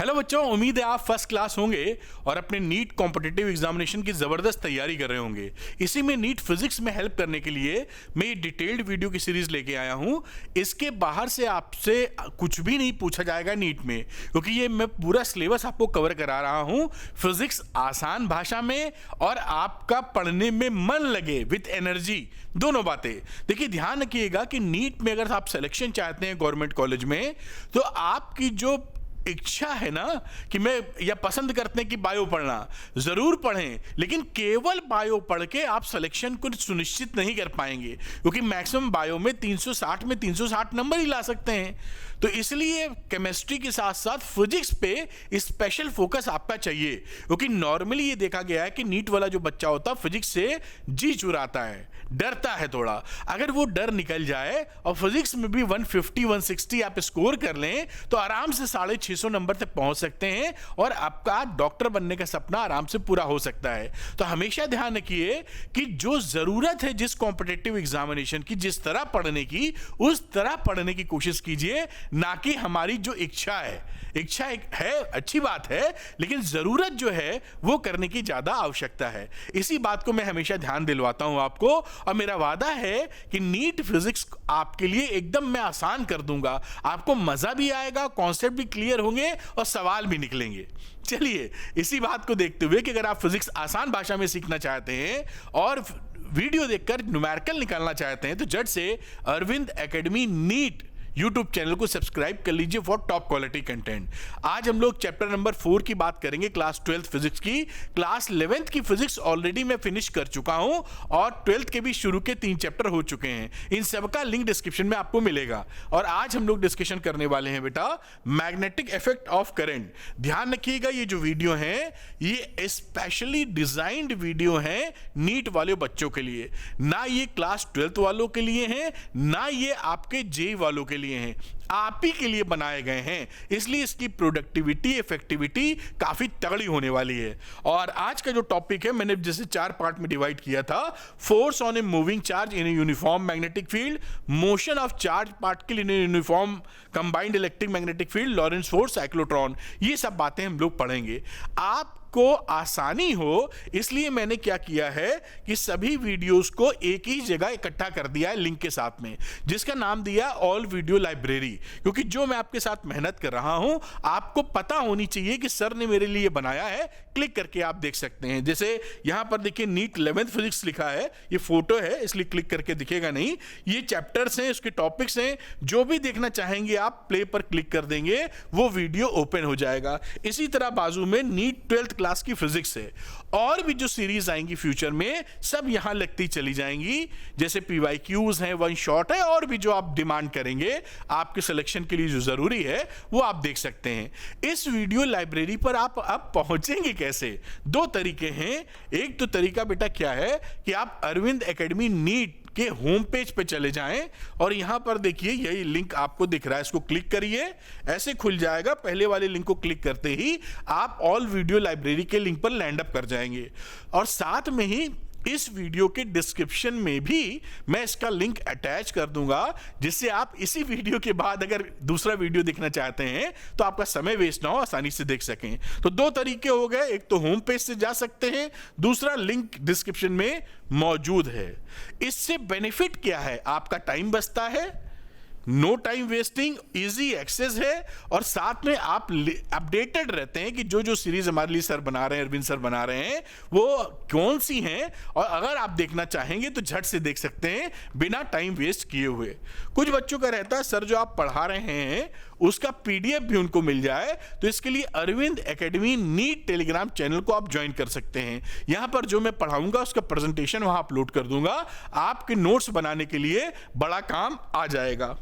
Hello बच्चों, उम्मीद है आप फर्स्ट क्लास होंगे और अपने नीट कॉम्पिटिटिव एग्जामिनेशन की ज़बरदस्त तैयारी कर रहे होंगे। इसी में नीट फिजिक्स में हेल्प करने के लिए मैं ये डिटेल्ड वीडियो की सीरीज़ लेके आया हूँ। इसके बाहर से आपसे कुछ भी नहीं पूछा जाएगा नीट में, क्योंकि ये मैं पूरा सिलेबस आपको कवर करा रहा हूँ फिजिक्स आसान भाषा में और आपका पढ़ने में मन लगे विथ एनर्जी, दोनों बातें। देखिए, ध्यान रखिएगा कि नीट में अगर आप सिलेक्शन चाहते हैं गवर्नमेंट कॉलेज में, तो आपकी जो इच्छा है ना कि मैं या पसंद करते हैं कि बायो पढ़ना, जरूर पढ़ें, लेकिन केवल बायो पढ़ के आप सिलेक्शन को सुनिश्चित नहीं कर पाएंगे, क्योंकि मैक्सिमम बायो में 360 में 360 नंबर ही ला सकते हैं। तो इसलिए केमिस्ट्री के साथ साथ फिजिक्स पे स्पेशल फोकस आपका चाहिए, क्योंकि नॉर्मली ये देखा गया है कि नीट वाला जो बच्चा होता है फिजिक्स से जी चुराता है, डरता है थोड़ा। अगर वो डर निकल जाए और फिजिक्स में भी 150 160 आप स्कोर कर लें तो आराम से 650 नंबर तक पहुंच सकते हैं और आपका डॉक्टर बनने का सपना आराम से पूरा हो सकता है। तो हमेशा ध्यान रखिए कि जो जरूरत है जिस कॉम्पिटिटिव एग्जामिनेशन की, जिस तरह पढ़ने की, उस तरह पढ़ने की कोशिश कीजिए, ना कि हमारी जो इच्छा है। इच्छा एक है, अच्छी बात है, लेकिन जरूरत जो है वो करने की ज्यादा आवश्यकता है। इसी बात को मैं हमेशा ध्यान दिलवाता हूं आपको, और मेरा वादा है कि नीट फिजिक्स आपके लिए एकदम मैं आसान कर दूंगा। आपको मजा भी आएगा, कॉन्सेप्ट भी क्लियर होंगे और सवाल भी निकलेंगे। चलिए, इसी बात को देखते हुए कि अगर आप फिजिक्स आसान भाषा में सीखना चाहते हैं और वीडियो देखकर न्यूमेरिकल निकालना चाहते हैं, तो झट से Arvind Academy NEET YouTube channel को सब्सक्राइब कर लीजिए फॉर टॉप क्वालिटी कंटेंट। आज हम लोग चैप्टर नंबर 4 की बात करेंगे, क्लास 12th फिजिक्स की। क्लास 11th की फिजिक्स ऑलरेडी मैं फिनिश कर चुका हूं और 12th के भी शुरू के 3 चैप्टर हो चुके हैं। इन सबका लिंक डिस्क्रिप्शन में आपको मिलेगा। और आज हम लोग डिस्कशन करने वाले हैं बेटा मैग्नेटिक इफेक्ट ऑफ करंट। ध्यान रखिएगा, ये जो वीडियो है ये स्पेशली डिजाइंड वीडियो है नीट वाले बच्चों के लिए, ना ये क्लास 12th वालों के लिए है, ना ये आपके जे वालों के लिए हैं, आप ही के लिए बनाए गए हैं। इसलिए इसकी प्रोडक्टिविटी, इफेक्टिविटी काफी तगड़ी होने वाली है। और आज का जो टॉपिक है मैंने जैसे 4 पार्ट में डिवाइड किया था, force on a moving charge in a uniform magnetic field, motion of charge particle in a uniform combined electric magnetic field, Lawrence force, cyclotron, ये सब बातें हम लोग पढ़ेंगे। आप को आसानी हो इसलिए मैंने क्या किया है कि सभी वीडियोस को एक ही जगह इकट्ठा कर दिया है लिंक के साथ में, जिसका नाम दिया ऑल वीडियो लाइब्रेरी। क्योंकि जो मैं आपके साथ मेहनत कर रहा हूं आपको पता होनी चाहिए कि सर ने मेरे लिए बनाया है, क्लिक करके आप देख सकते हैं। जैसे यहां पर देखिए नीट 11th फिजिक्स लिखा है, ये फोटो है इसलिए क्लिक करके दिखेगा नहीं, ये चैप्टर्स हैं, उसके टॉपिक्स हैं, जो भी देखना चाहेंगे आप प्ले पर क्लिक कर देंगे, वो वीडियो ओपन हो जाएगा। इसी तरह बाजू में नीट 12th क्लास की फिजिक्स है, और भी जो सीरीज आएंगी फ्यूचर में सब यहां लगती चली जाएंगी, जैसे पीवाईक्यूज हैं, वन शॉट है, और भी जो आप डिमांड करेंगे आपके सिलेक्शन के लिए जो जरूरी है वो आप देख सकते हैं। इस वीडियो लाइब्रेरी पर आप अब पहुंचेंगे कैसे? 2 तरीके हैं। एक तो तरीका बेटा क्या है कि आप अरविंद एकेडमी नीट के होम पेज पे चले जाएं और यहां पर देखिए यही लिंक आपको दिख रहा है, इसको क्लिक करिए, ऐसे खुल जाएगा। पहले वाले लिंक को क्लिक करते ही आप ऑल वीडियो लाइब्रेरी के लिंक पर लैंड अप कर जाएंगे। और साथ में ही इस वीडियो के डिस्क्रिप्शन में भी मैं इसका लिंक अटैच कर दूंगा, जिससे आप इसी वीडियो के बाद अगर दूसरा वीडियो देखना चाहते हैं तो आपका समय वेस्ट ना हो, आसानी से देख सकें। तो 2 तरीके हो गए, एक तो होम पेज से जा सकते हैं, दूसरा लिंक डिस्क्रिप्शन में मौजूद है। इससे बेनिफिट क्या है? आपका टाइम बचता है, no time wasting, easy access है, और साथ में आप अपडेटेड रहते हैं कि जो जो सीरीज हमारे लिए सर बना रहे हैं, अरविंद सर बना रहे हैं, वो कौन सी हैं, और अगर आप देखना चाहेंगे तो झट से देख सकते हैं बिना टाइम वेस्ट किए हुए। कुछ बच्चों का रहता है सर जो आप पढ़ा रहे हैं उसका पीडीएफ भी उनको मिल जाए, तो इसके लिए Arvind Academy NEET Telegram channel को आप ज्वाइन कर सकते हैं। यहां पर जो मैं पढ़ाऊंगा उसका प्रेजेंटेशन वहां अपलोड कर दूंगा, आपके नोट्स बनाने के लिए बड़ा काम आ जाएगा।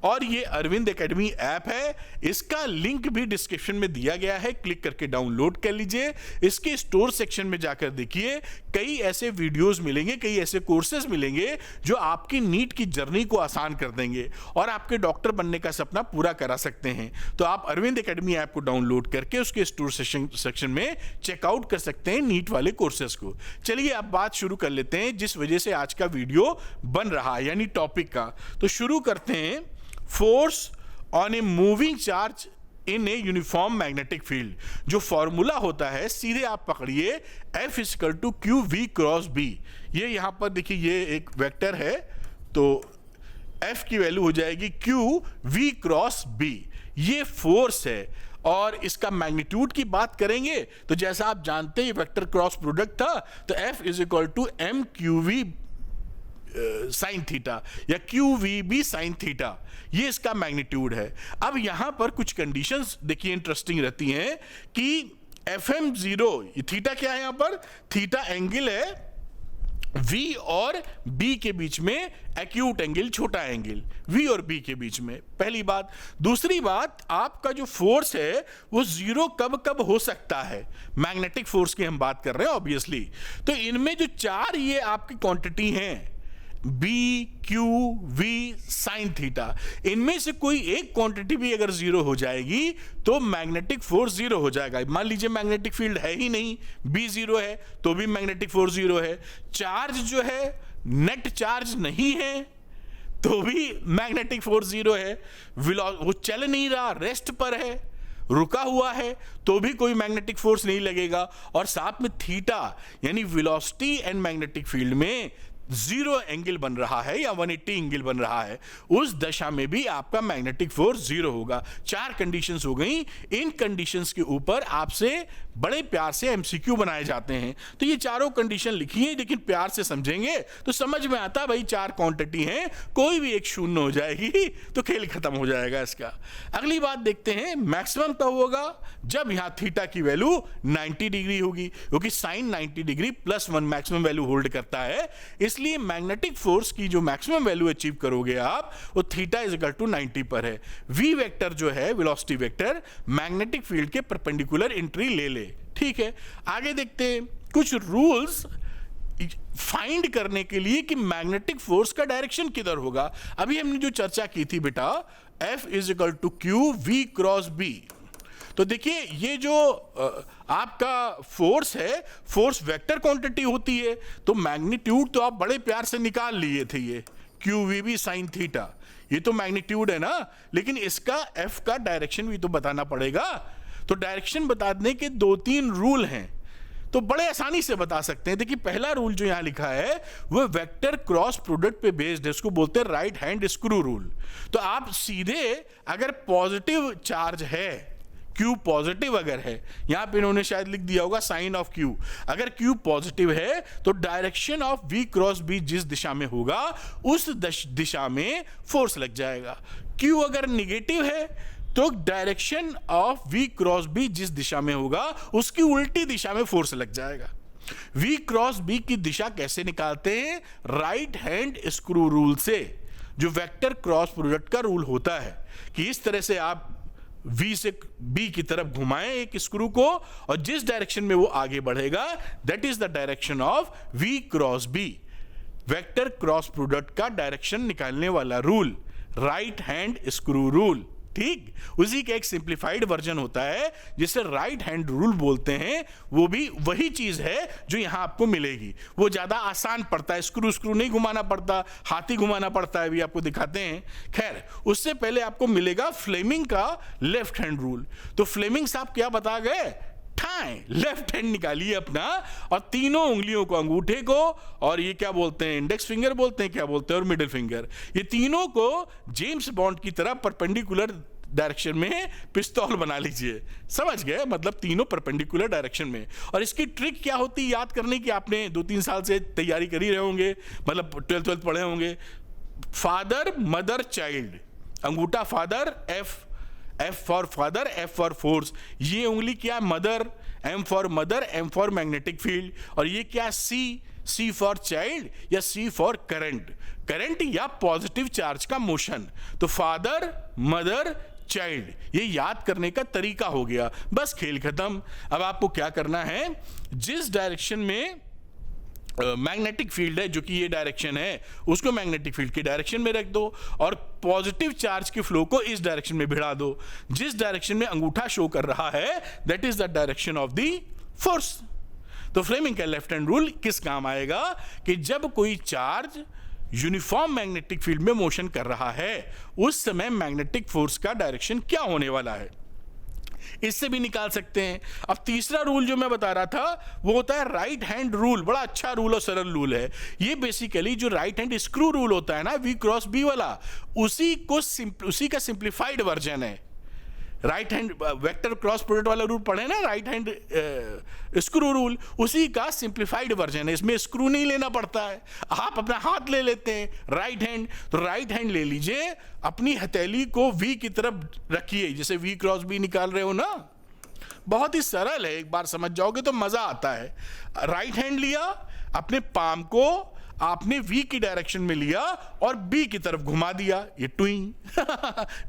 और ये अरविंद एकेडमी ऐप है, इसका लिंक भी डिस्क्रिप्शन में दिया गया है, क्लिक करके डाउनलोड कर लीजिए। इसके स्टोर सेक्शन में जाकर देखिए, कई ऐसे वीडियोस मिलेंगे, कई ऐसे कोर्सेज मिलेंगे जो आपकी नीट की जर्नी को आसान कर देंगे और आपके डॉक्टर बनने का सपना पूरा करा सकते हैं। तो आप अरविंद एकेडमी ऐप को डाउनलोड करके उसके स्टोर सेक्शन में चेकआउट कर सकते हैं नीट वाले कोर्सेज को। चलिए अब बात शुरू कर लेते हैं जिस वजह से आज का वीडियो बन रहा है, यानी टॉपिक का। तो शुरू करते हैं, force on a moving charge in a uniform magnetic field. जो फॉर्मूला होता है सीधे आप पकड़िए, F equal to Q V cross B. ये यहां पर देखिए ये एक वेक्टर है, तो F की वैल्यू हो जाएगी क्यू वी क्रॉस बी। ये फोर्स है और इसका मैग्नीट्यूड की बात करेंगे तो जैसा आप जानते हैं वेक्टर क्रॉस प्रोडक्ट था, तो F is equal to M Q V sine theta या Q V B sine theta, ये इसका मैग्नीट्यूड है। अब यहां पर कुछ कंडीशंस देखिए इंटरेस्टिंग रहती हैं कि FM 0, थीटा क्या है यहां पर, थीटा एंगल है V और B के बीच में, एक्यूट एंगल छोटा एंगल V और B के बीच में, पहली बात। दूसरी बात, आपका जो फोर्स है वो जीरो कब कब हो सकता है, मैग्नेटिक फोर्स की हम बात कर रहे हैं ऑब्वियसली। तो इनमें जो चार ये आपकी क्वांटिटी हैं B, Q, V, sine theta, इनमें से कोई एक क्वांटिटी भी अगर जीरो हो जाएगी तो मैग्नेटिक फोर्स जीरो हो जाएगा। मान लीजिए मैग्नेटिक फील्ड है ही नहीं, B जीरो है तो भी मैग्नेटिक फोर्स जीरो है। चार्ज जो है नेट चार्ज नहीं है तो भी मैग्नेटिक फोर्स जीरो है। वो चल नहीं रहा, रेस्ट पर है, रुका हुआ है तो भी कोई मैग्नेटिक फोर्स नहीं लगेगा। और साथ में थीटा यानी वेलोसिटी एंड मैग्नेटिक फील्ड में जीरो एंगल बन रहा है या 180 एंगल बन रहा है, उस दशा में भी आपका मैग्नेटिक फोर्स जीरो होगा। चार कंडीशंस हो गई। इन कंडीशंस के ऊपर आपसे बड़े प्यार से एमसीक्यू बनाए जाते हैं। तो ये चारों कंडीशन लिखी है, लेकिन प्यार से समझेंगे तो समझ में आता है भाई चार क्वांटिटी हैं, कोई भी एक शून्य हो जाएगी तो खेल खत्म हो जाएगा इसका। अगली बात देखते हैं, मैक्सिमम कब होगा, जब यहां थीटा की वैल्यू 90 डिग्री होगी, क्योंकि sine 90 degree +1 maximum value hold करता है। इसलिए मैग्नेटिक फोर्स की जो मैक्सिमम वैल्यू अचीव करोगे आप, वो थीटा इज इक्वल टू 90 पर है। वी वेक्टर जो है वेलोसिटी वेक्टर, मैग्नेटिक फील्ड के परपेंडिकुलर एंट्री ले ले। ठीक है, आगे देखते हैं कुछ रूल्स फाइंड करने के लिए कि मैग्नेटिक फोर्स का डायरेक्शन किधर होगा। अभी हमने जो चर्चा की थी बेटा, F is equal to Q V cross B. तो देखिए ये जो आपका फोर्स है, फोर्स वेक्टर क्वांटिटी होती है, तो मैग्नीट्यूड तो आप बड़े प्यार से निकाल लिए थे, ये Q V B sine theta, ये तो मैग्नीट्यूड है ना, लेकिन इसका F का डायरेक्शन भी तो बताना पड़ेगा। तो डायरेक्शन बताने के 2-3 रूल हैं, तो बड़े आसानी से बता सकते हैं। देखिए पहला रूल जो यहां लिखा है वो वेक्टर क्रॉस प्रोडक्ट पे बेस्ड है, इसको बोलते हैं राइट हैंड स्क्रू रूल। तो आप सीधे अगर पॉजिटिव चार्ज है, Q पॉजिटिव अगर है, यहां पे इन्होंने शायद लिख दिया होगा साइन ऑफ Q, अगर Q पॉजिटिव है तो direction of V cross B जिस दिशा में होगा उस दिशा में फोर्स लग जाएगा। Q अगर निगेटिव है तो direction of V cross B जिस दिशा में होगा उसकी उल्टी दिशा में फोर्स लग जाएगा। V क्रॉस B की दिशा कैसे निकालते हैं, राइट हैंड स्क्रू रूल से, जो वेक्टर क्रॉस प्रोडक्ट का रूल होता है कि इस तरह से आप V से B की तरफ घुमाएं एक स्क्रू को, और जिस डायरेक्शन में वो आगे बढ़ेगा that is the direction of V cross B। Vector cross product का डायरेक्शन निकालने वाला rule, right hand screw rule. ठीक, उसी का एक सिंप्लीफाइड वर्जन होता है जिसे राइट हैंड रूल बोलते हैं। वो भी वही चीज है जो यहां आपको मिलेगी, वो ज्यादा आसान पड़ता है, स्क्रू नहीं घुमाना पड़ता, हाथी घुमाना पड़ता है, भी आपको दिखाते हैं। खैर, उससे पहले आपको मिलेगा फ्लेमिंग का लेफ्ट हैंड रूल। तो फ्लेमिंग साहब क्या बता गए, लेफ्ट हैंड निकालिए अपना और तीनों उंगलियों को, अंगूठे को और ये क्या बोलते हैं, इंडेक्स फिंगर बोलते हैं, क्या बोलते हैं, और मिडिल फिंगर, ये तीनों को जेम्स बॉन्ड की तरह परपेंडिकुलर डायरेक्शन में पिस्तौल बना लीजिए। समझ गए, मतलब तीनों परपेंडिकुलर डायरेक्शन में। और इसकी ट्रिक क्या होती है याद करने की, आपने 2-3 साल से तैयारी कर ही रहे होंगे, मतलब 12th पढ़े होंगे। फादर मदर चाइल्ड, अंगूठा father, F for father, F for force, ये उंगली क्या, mother, M for mother, M for magnetic field, और ये क्या, C फॉर चाइल्ड या C फॉर करंट या पॉजिटिव चार्ज का मोशन। तो फादर मदर चाइल्ड, ये याद करने का तरीका हो गया, बस खेल खत्म। अब आपको क्या करना है, जिस डायरेक्शन में मैग्नेटिक फील्ड है, जो कि ये डायरेक्शन है, उसको मैग्नेटिक फील्ड की डायरेक्शन में रख दो और पॉजिटिव चार्ज के फ्लो को इस डायरेक्शन में भिड़ा दो। जिस डायरेक्शन में अंगूठा शो कर रहा है that is the direction of the force. तो फ्लेमिंग का लेफ्ट हैंड रूल किस काम आएगा कि जब कोई चार्ज यूनिफॉर्म मैग्नेटिक फील्ड में मोशन कर रहा है, उस समय मैग्नेटिक फोर्स का डायरेक्शन क्या होने वाला है। इससे भी निकाल सकते हैं। अब तीसरा रूल जो मैं बता रहा था वो होता है राइट हैंड रूल। बड़ा अच्छा रूल और सरल रूल है ये। बेसिकली जो राइट हैंड स्क्रू रूल होता है ना, V क्रॉस B वाला, उसी का सिंप्लीफाइड वर्जन है। Right hand vector cross product वाला रूल पढ़े ना, राइट हैंड स्क्रू रूल, उसी का सिंप्लीफाइड वर्जन है। इसमें स्क्रू नहीं लेना पड़ता है, आप अपना हाथ ले लेते हैं राइट हैंड। तो राइट हैंड ले लीजिए, अपनी हथेली को V की तरफ रखिए, जैसे V क्रॉस B निकाल रहे हो ना। बहुत ही सरल है, एक बार समझ जाओगे तो मजा आता है। राइट हैंड लिया, अपने पाम को आपने V की डायरेक्शन में लिया और B की तरफ घुमा दिया, ये ट्विंग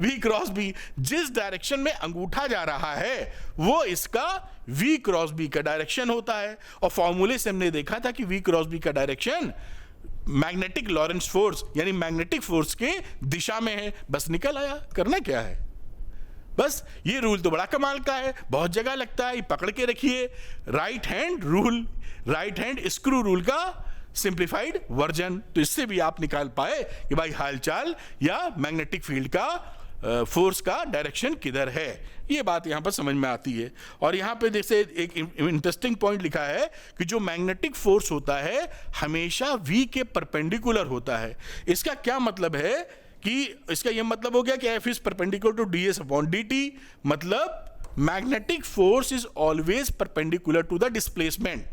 V क्रॉस B। जिस डायरेक्शन में अंगूठा जा रहा है वो इसका V क्रॉस B का डायरेक्शन होता है। और फॉर्मूले से हमने देखा था कि V क्रॉस B का डायरेक्शन मैग्नेटिक लॉरेंस फोर्स यानी मैग्नेटिक फोर्स के दिशा में है। बस निकल आया, करना क्या है बस। ये रूल तो बड़ा कमाल का है, बहुत जगह लगता है, पकड़ के रखिए। Right hand rule, right hand screw rule का सिंप्लीफाइड वर्जन। तो इससे भी आप निकाल पाए कि भाई हालचाल या मैग्नेटिक फील्ड का फोर्स का डायरेक्शन किधर है। ये बात यहां पर समझ में आती है। और यहां पे जैसे एक इंटरेस्टिंग पॉइंट लिखा है कि जो मैग्नेटिक फोर्स होता है हमेशा V के परपेंडिकुलर होता है। इसका क्या मतलब है कि इसका यह मतलब हो गया कि F is perpendicular to ds upon dt, मतलब magnetic force is always perpendicular to the displacement.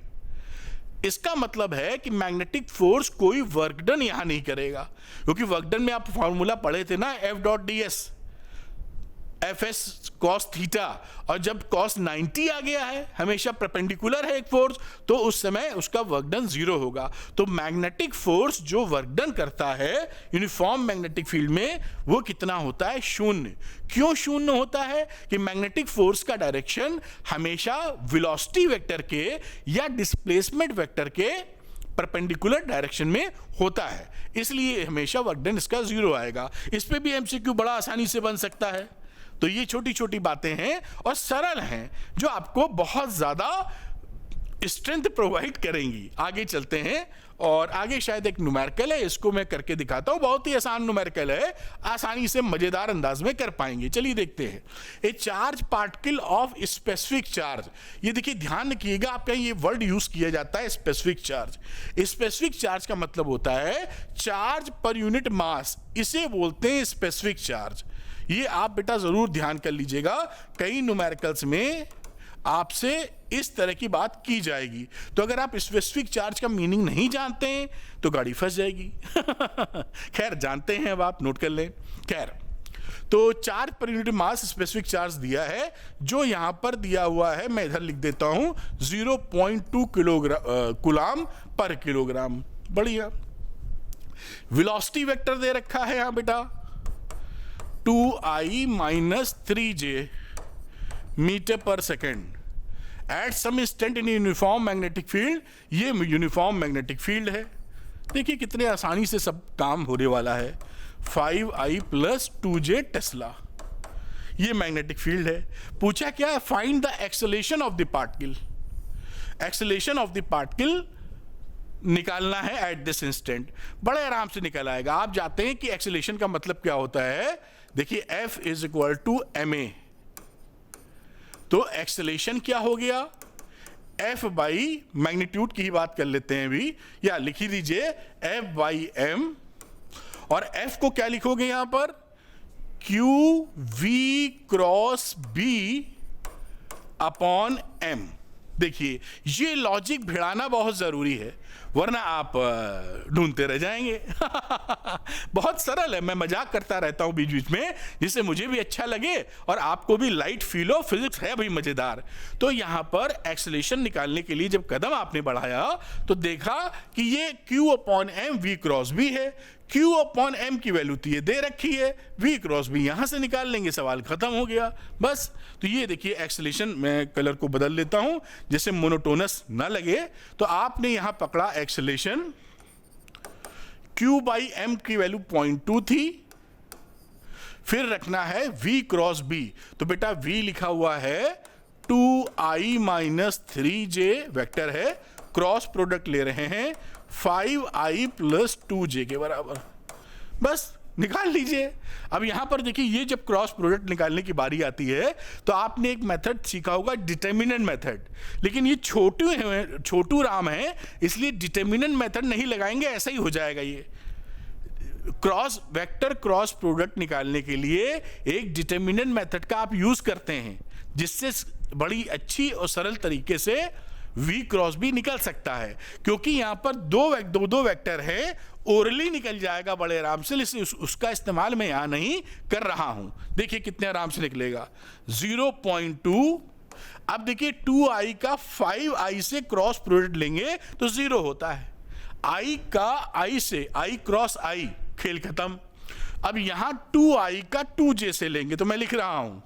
इसका मतलब है कि मैग्नेटिक फोर्स कोई वर्क डन यहां नहीं करेगा, क्योंकि वर्क डन में आप फॉर्मूला पढ़े थे ना, F dot ds Fs cos theta, और जब cos 90 आ गया है, हमेशा परपेंडिकुलर है एक फोर्स, तो उस समय उसका वर्क डन 0 होगा। तो मैग्नेटिक फोर्स जो वर्क डन करता है यूनिफॉर्म मैग्नेटिक फील्ड में, वो कितना होता है? शून्य। क्यों शून्य होता है? कि मैग्नेटिक फोर्स का डायरेक्शन हमेशा वेलोसिटी वेक्टर के या डिस्प्लेसमेंट वेक्टर के परपेंडिकुलर डायरेक्शन में होता है, इसलिए हमेशा वर्क डन इसका 0 आएगा। इस पे भी एमसीक्यू बड़ा आसानी से बन सकता है। तो ये छोटी छोटी बातें हैं और सरल हैं जो आपको बहुत ज्यादा स्ट्रेंथ प्रोवाइड करेंगी। आगे चलते हैं, और आगे शायद एक न्यूमेरिकल है, इसको मैं करके दिखाता हूं। बहुत ही आसान न्यूमेरिकल है, आसानी से मजेदार अंदाज में कर पाएंगे। चलिए देखते हैं। ए charge particle of specific charge. ये देखिए, ध्यान रखिएगा, आपका ये वर्ड यूज किया जाता है स्पेसिफिक चार्ज। स्पेसिफिक चार्ज का मतलब होता है चार्ज पर यूनिट मास, इसे बोलते हैं स्पेसिफिक चार्ज। ये आप बेटा जरूर ध्यान कर लीजिएगा, कई न्यूमेरिकल्स में आपसे इस तरह की बात की जाएगी। तो अगर आप स्पेसिफिक चार्ज का मीनिंग नहीं जानते हैं तो गाड़ी फंस जाएगी। खैर जानते हैं, अब आप नोट कर लें। खैर, तो charge per unit mass specific charge दिया है, जो यहां पर दिया हुआ है, मैं इधर लिख देता हूं 0.2 कूलाम पर किलोग्राम। बढ़िया। वेलोसिटी वेक्टर दे रखा है यहां बेटा 2i minus 3j metre per second at some instant in uniform magnetic field. ये यूनिफॉर्म मैग्नेटिक फील्ड है। देखिए कितने आसानी से सब काम होने वाला है। 5i प्लस 2j टेस्ला, ये मैग्नेटिक फील्ड है। पूछा क्या है? Find the acceleration of the particle. Acceleration of the particle निकालना है एट दिस इंस्टेंट। बड़े आराम से निकल आएगा। आप जानते हैं कि एक्सेलेरेशन का मतलब क्या होता है। देखिए, F is equal to ma। तो एक्सेलेरेशन क्या हो गया? F बाई मैग्नीट्यूड की ही बात कर लेते हैं अभी, या लिख ही दीजिए F बाई m, और F को क्या लिखोगे यहां पर? Q V cross B upon m। देखिए, ये लॉजिक भिड़ाना बहुत जरूरी है, वरना आप ढूंढते रह जाएंगे। बहुत सरल है, मैं मजाक करता रहता हूं बीच बीच में, जिससे मुझे भी अच्छा लगे और आपको भी लाइट फील हो। फिजिक्स है भाई मजेदार। तो यहां पर एक्सेलेरेशन निकालने के लिए जब कदम आपने बढ़ाया तो देखा कि ये Q upon M V cross B है। Q अपॉन M की वैल्यू तो ये दे रखी है, V क्रॉस B यहां से निकाल लेंगे, सवाल खत्म हो गया बस। तो ये देखिए एक्सेलेरेशन, मैं कलर को बदल लेता हूं जैसे मोनोटोनस ना लगे। तो आपने यहां पकड़ा एक्सेलेरेशन, Q बाई M की वैल्यू 0.2 थी, फिर रखना है V क्रॉस B। तो बेटा V लिखा हुआ है 2i माइनस 3j वेक्टर है, क्रॉस प्रोडक्ट ले रहे हैं 5i प्लस 2j के बराबर। बस निकाल लीजिए। अब यहां पर देखिए, ये जब क्रॉस प्रोडक्ट निकालने की बारी आती है तो आपने एक मेथड सीखा होगा, डिटर्मिनेंट मेथड, लेकिन ये छोटू राम है इसलिए डिटर्मिनेंट मेथड नहीं लगाएंगे, ऐसा ही हो जाएगा। ये वेक्टर क्रॉस प्रोडक्ट निकालने के लिए एक डिटर्मिनेंट मेथड का आप यूज करते हैं, जिससे बड़ी अच्छी और सरल तरीके से V क्रॉस भी निकल सकता है, क्योंकि यहां पर दो वेक्टर है, ओरली निकल जाएगा बड़े आराम से, इसलिए उसका इस्तेमाल मैं यहां नहीं कर रहा हूं। देखिए कितने आराम से निकलेगा, 0.2। अब देखिए 2i का 5i से क्रॉस प्रोडक्ट लेंगे तो 0 होता है, i का i से, i क्रॉस i, खेल खत्म। अब यहां 2i का 2j से लेंगे तो मैं लिख रहा हूं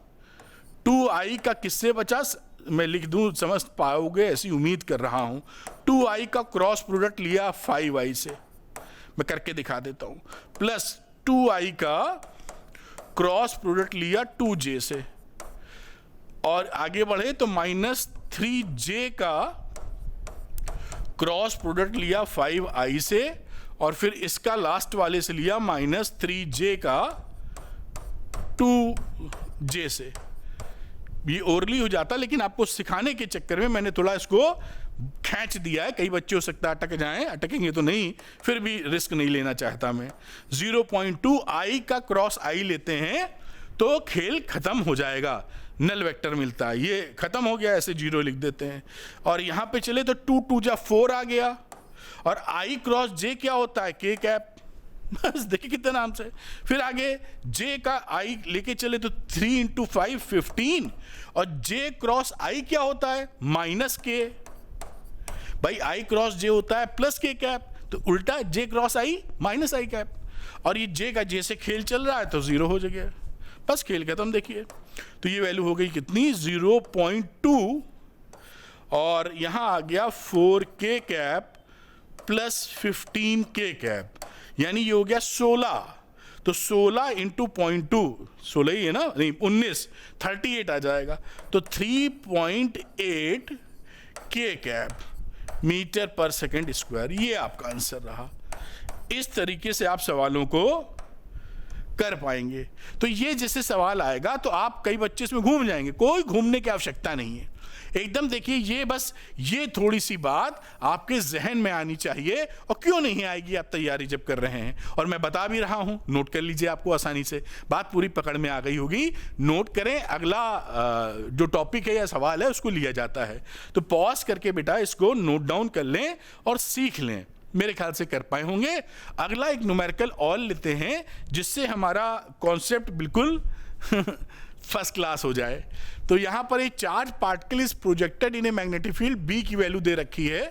2i का किससे बचा, मैं लिख दूं, समझ पाओगे ऐसी उम्मीद कर रहा हूं। 2i का क्रॉस प्रोडक्ट लिया 5i से, मैं करके दिखा देता हूं, प्लस 2i का क्रॉस प्रोडक्ट लिया 2j से, और आगे बढ़े तो माइनस 3j का क्रॉस प्रोडक्ट लिया 5i से, और फिर इसका लास्ट वाले से लिया माइनस 3j का 2j से। ये ओरली हो जाता, लेकिन आपको सिखाने के चक्कर में मैंने थोड़ा इसको खींच दिया है। कई बच्चे हो सकता है अटक जाएं, अटकेंगे तो नहीं, फिर भी रिस्क नहीं लेना चाहता मैं। 0.2 i का क्रॉस i लेते हैं तो खेल खत्म हो जाएगा, नल वेक्टर मिलता है, ये खत्म हो गया, ऐसे 0 लिख देते हैं। और यहां पे चले तो 2 2 जा 4 आ गया, और i क्रॉस j क्या होता है, k कैप, बस देखिए कितने नाम से। फिर आगे j का i लेके चले तो 3 इंटू 5 15, और j क्रॉस i क्या होता है, माइनस k। भाई i क्रॉस j होता है प्लस k कैप, तो उल्टा j cross i minus i cap, और ये j का j से खेल चल रहा है तो 0 हो जाएगा, बस खेल खत्म। देखिए तो ये वैल्यू हो गई कितनी, 0.2, और यहां आ गया 4k cap plus 15k cap, यानी ये हो गया 16। तो 16 इंटू 0.2, 16 ही है ना, नहीं 19, 38 आ जाएगा, तो 3.8 k cap metre per second square, ये आपका आंसर रहा। इस तरीके से आप सवालों को कर पाएंगे। तो ये जैसे सवाल आएगा तो आप, कई बच्चे इसमें घूम जाएंगे, कोई घूमने की आवश्यकता नहीं है, एकदम देखिए ये बस ये थोड़ी सी बात आपके जहन में आनी चाहिए, और क्यों नहीं आएगी, आप तैयारी जब कर रहे हैं, और मैं बता भी रहा हूं, नोट कर लीजिए, आपको आसानी से बात पूरी पकड़ में आ गई होगी। नोट करें, अगला जो टॉपिक है या सवाल है उसको लिया जाता है, तो पॉज करके बेटा इसको नोट डाउन कर लें और सीख लें, मेरे ख्याल से कर पाए होंगे। अगला एक न्यूमेरिकल और लेते हैं, जिससे हमारा कॉन्सेप्ट बिल्कुल फर्स्ट क्लास हो जाए। तो यहां पर एक charge particle is projected in a magnetic field, B की वैल्यू दे रखी है,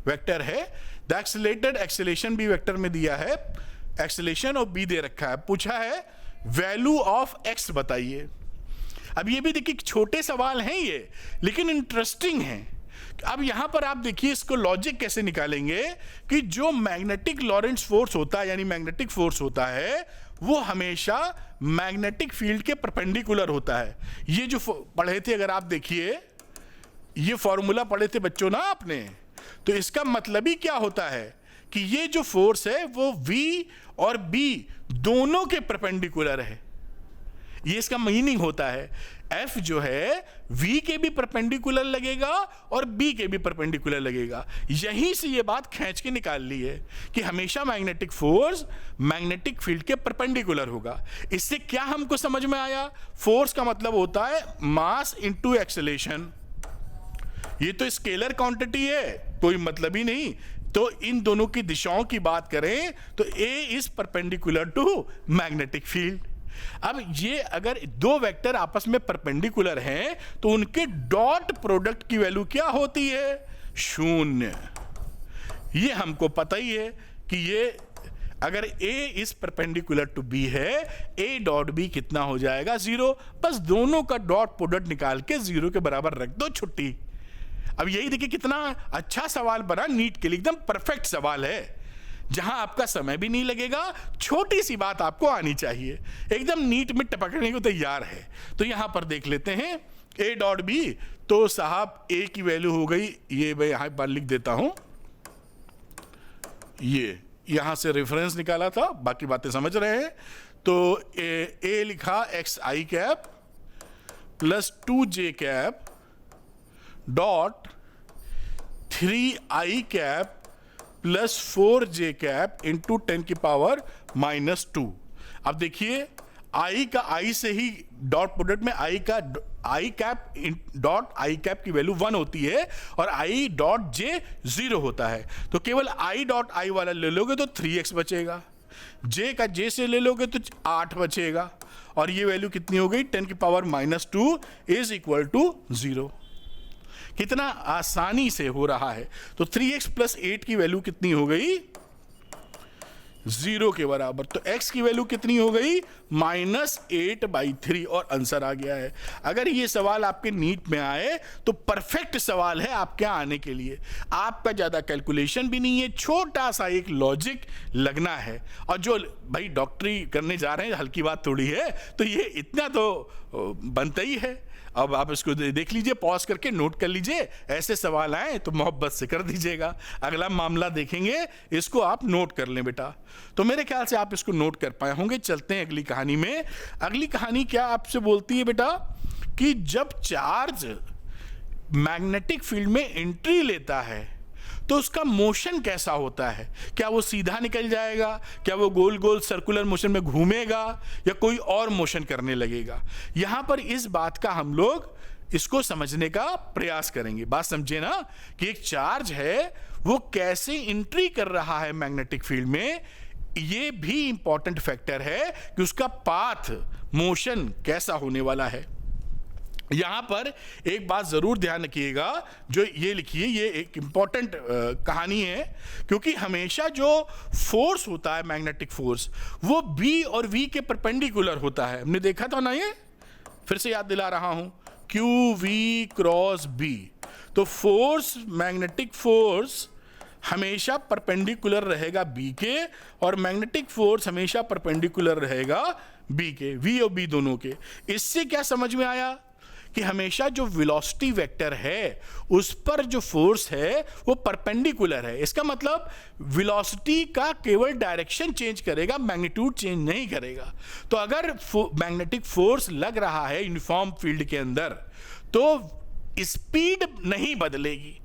वेक्टर है, द एक्सेलरेटेड एक्सेलेरेशन भी वेक्टर में दिया है, एक्सेलेरेशन और बी दे रखा है, पूछा है वैल्यू ऑफ एक्स बताइए। अब ये भी देखिए छोटे सवाल हैं ये, लेकिन इंटरेस्टिंग हैं। अब यहां पर आप देखिए इसको लॉजिक कैसे निकालेंगे कि जो मैग्नेटिक लॉरेंट्ज फोर्स होता है, यानी मैग्नेटिक फोर्स होता है, वो हमेशा मैग्नेटिक फील्ड के परपेंडिकुलर होता है। ये जो पढ़े थे, अगर आप देखिए ये फॉर्मूला पढ़े थे बच्चों ना आपने, तो इसका मतलब ही क्या होता है कि ये जो फोर्स है वो V और B दोनों के परपेंडिकुलर है, ये इसका मीनिंग होता है। F जो है V के भी परपेंडिकुलर लगेगा और B के भी परपेंडिकुलर लगेगा। यहीं से ये बात खींच के निकाल ली है कि हमेशा मैग्नेटिक फोर्स मैग्नेटिक फील्ड के परपेंडिकुलर होगा। इससे क्या हमको समझ में आया, फोर्स का मतलब होता है मास इनटू एक्सेलरेशन। ये तो स्केलर क्वांटिटी है, कोई मतलब ही नहीं। तो इन दोनों की दिशाओं की बात करें तो A is perpendicular to magnetic field. अब ये अगर दो वेक्टर आपस में परपेंडिकुलर हैं तो उनके डॉट प्रोडक्ट की वैल्यू क्या होती है, 0। ये हमको पता ही है कि ये अगर A is perpendicular to B है, A डॉट B कितना हो जाएगा, 0। बस दोनों का डॉट प्रोडक्ट निकाल के 0 के बराबर रख दो, छुट्टी। अब यही देखिए कितना अच्छा सवाल बना नीट के लिए, एकदम परफेक्ट सवाल है, जहां आपका समय भी नहीं लगेगा, छोटी सी बात आपको आनी चाहिए, एकदम नीट में टपकने को तैयार है। तो यहां पर देख लेते हैं A डॉट B, तो साहब A की वैल्यू हो गई, ये मैं यहां पर लिख देता हूं, ये यहां से रेफरेंस निकाला था, बाकी बातें समझ रहे हैं। तो ए लिखा X I cap plus 2j cap dot 3i cap plus 4j cap into 10 की पावर -2। अब देखिए i का i से ही डॉट प्रोडक्ट में i cap dot i cap की वैल्यू 1 होती है और i डॉट j 0 होता है। तो केवल i डॉट i वाला ले लोगे तो 3x बचेगा, j का j से ले लोगे तो 8 बचेगा और ये वैल्यू कितनी हो गई 10 की पावर -2 इज इक्वल टू 0। कितना आसानी से हो रहा है। तो 3x प्लस 8 की वैल्यू कितनी हो गई 0 के बराबर। तो x की वैल्यू कितनी हो गई -8/3 और आंसर आ गया है। अगर ये सवाल आपके नीट में आए तो परफेक्ट सवाल है आपके आने के लिए। आपका ज्यादा कैलकुलेशन भी नहीं है, छोटा सा एक लॉजिक लगना है। और जो भाई डॉक्टरी करने जा रहे हैं हल्की बात थोड़ी है, तो ये इतना तो बनता ही है। अब आप इसको देख लीजिए, पॉज करके नोट कर लीजिए, ऐसे सवाल आए तो मोहब्बत से कर दीजिएगा। अगला मामला देखेंगे, इसको आप नोट कर लें बेटा। तो मेरे ख्याल से आप इसको नोट कर पाए होंगे। चलते हैं अगली कहानी में। अगली कहानी क्या आपसे बोलती है बेटा कि जब चार्ज मैग्नेटिक फील्ड में एंट्री लेता है तो उसका मोशन कैसा होता है। क्या वो सीधा निकल जाएगा, क्या वो गोल गोल सर्कुलर मोशन में घूमेगा या कोई और मोशन करने लगेगा। यहां पर इस बात का हम लोग इसको समझने का प्रयास करेंगे। बात समझे ना कि एक चार्ज है वो कैसे एंट्री कर रहा है मैग्नेटिक फील्ड में। ये भी इंपॉर्टेंट फैक्टर है कि उसका पाथ मोशन कैसा होने वाला है। यहां पर एक बात जरूर ध्यान रखिएगा, जो ये लिखिए, ये एक इंपॉर्टेंट कहानी है, क्योंकि हमेशा जो फोर्स होता है मैग्नेटिक फोर्स वो B और V के परपेंडिकुलर होता है। हमने देखा था ना, ये फिर से याद दिला रहा हूं, QV क्रॉस B। तो फोर्स, मैग्नेटिक फोर्स हमेशा परपेंडिकुलर रहेगा B के और मैग्नेटिक फोर्स हमेशा परपेंडिकुलर रहेगा B के, V और B दोनों के। इससे क्या समझ में आया कि हमेशा जो वेलोसिटी वेक्टर है उस पर जो फोर्स है वो परपेंडिकुलर है। इसका मतलब वेलोसिटी का केवल डायरेक्शन चेंज करेगा, मैग्नीट्यूड चेंज नहीं करेगा। तो अगर मैग्नेटिक फोर्स लग रहा है यूनिफॉर्म फील्ड के अंदर तो स्पीड नहीं बदलेगी,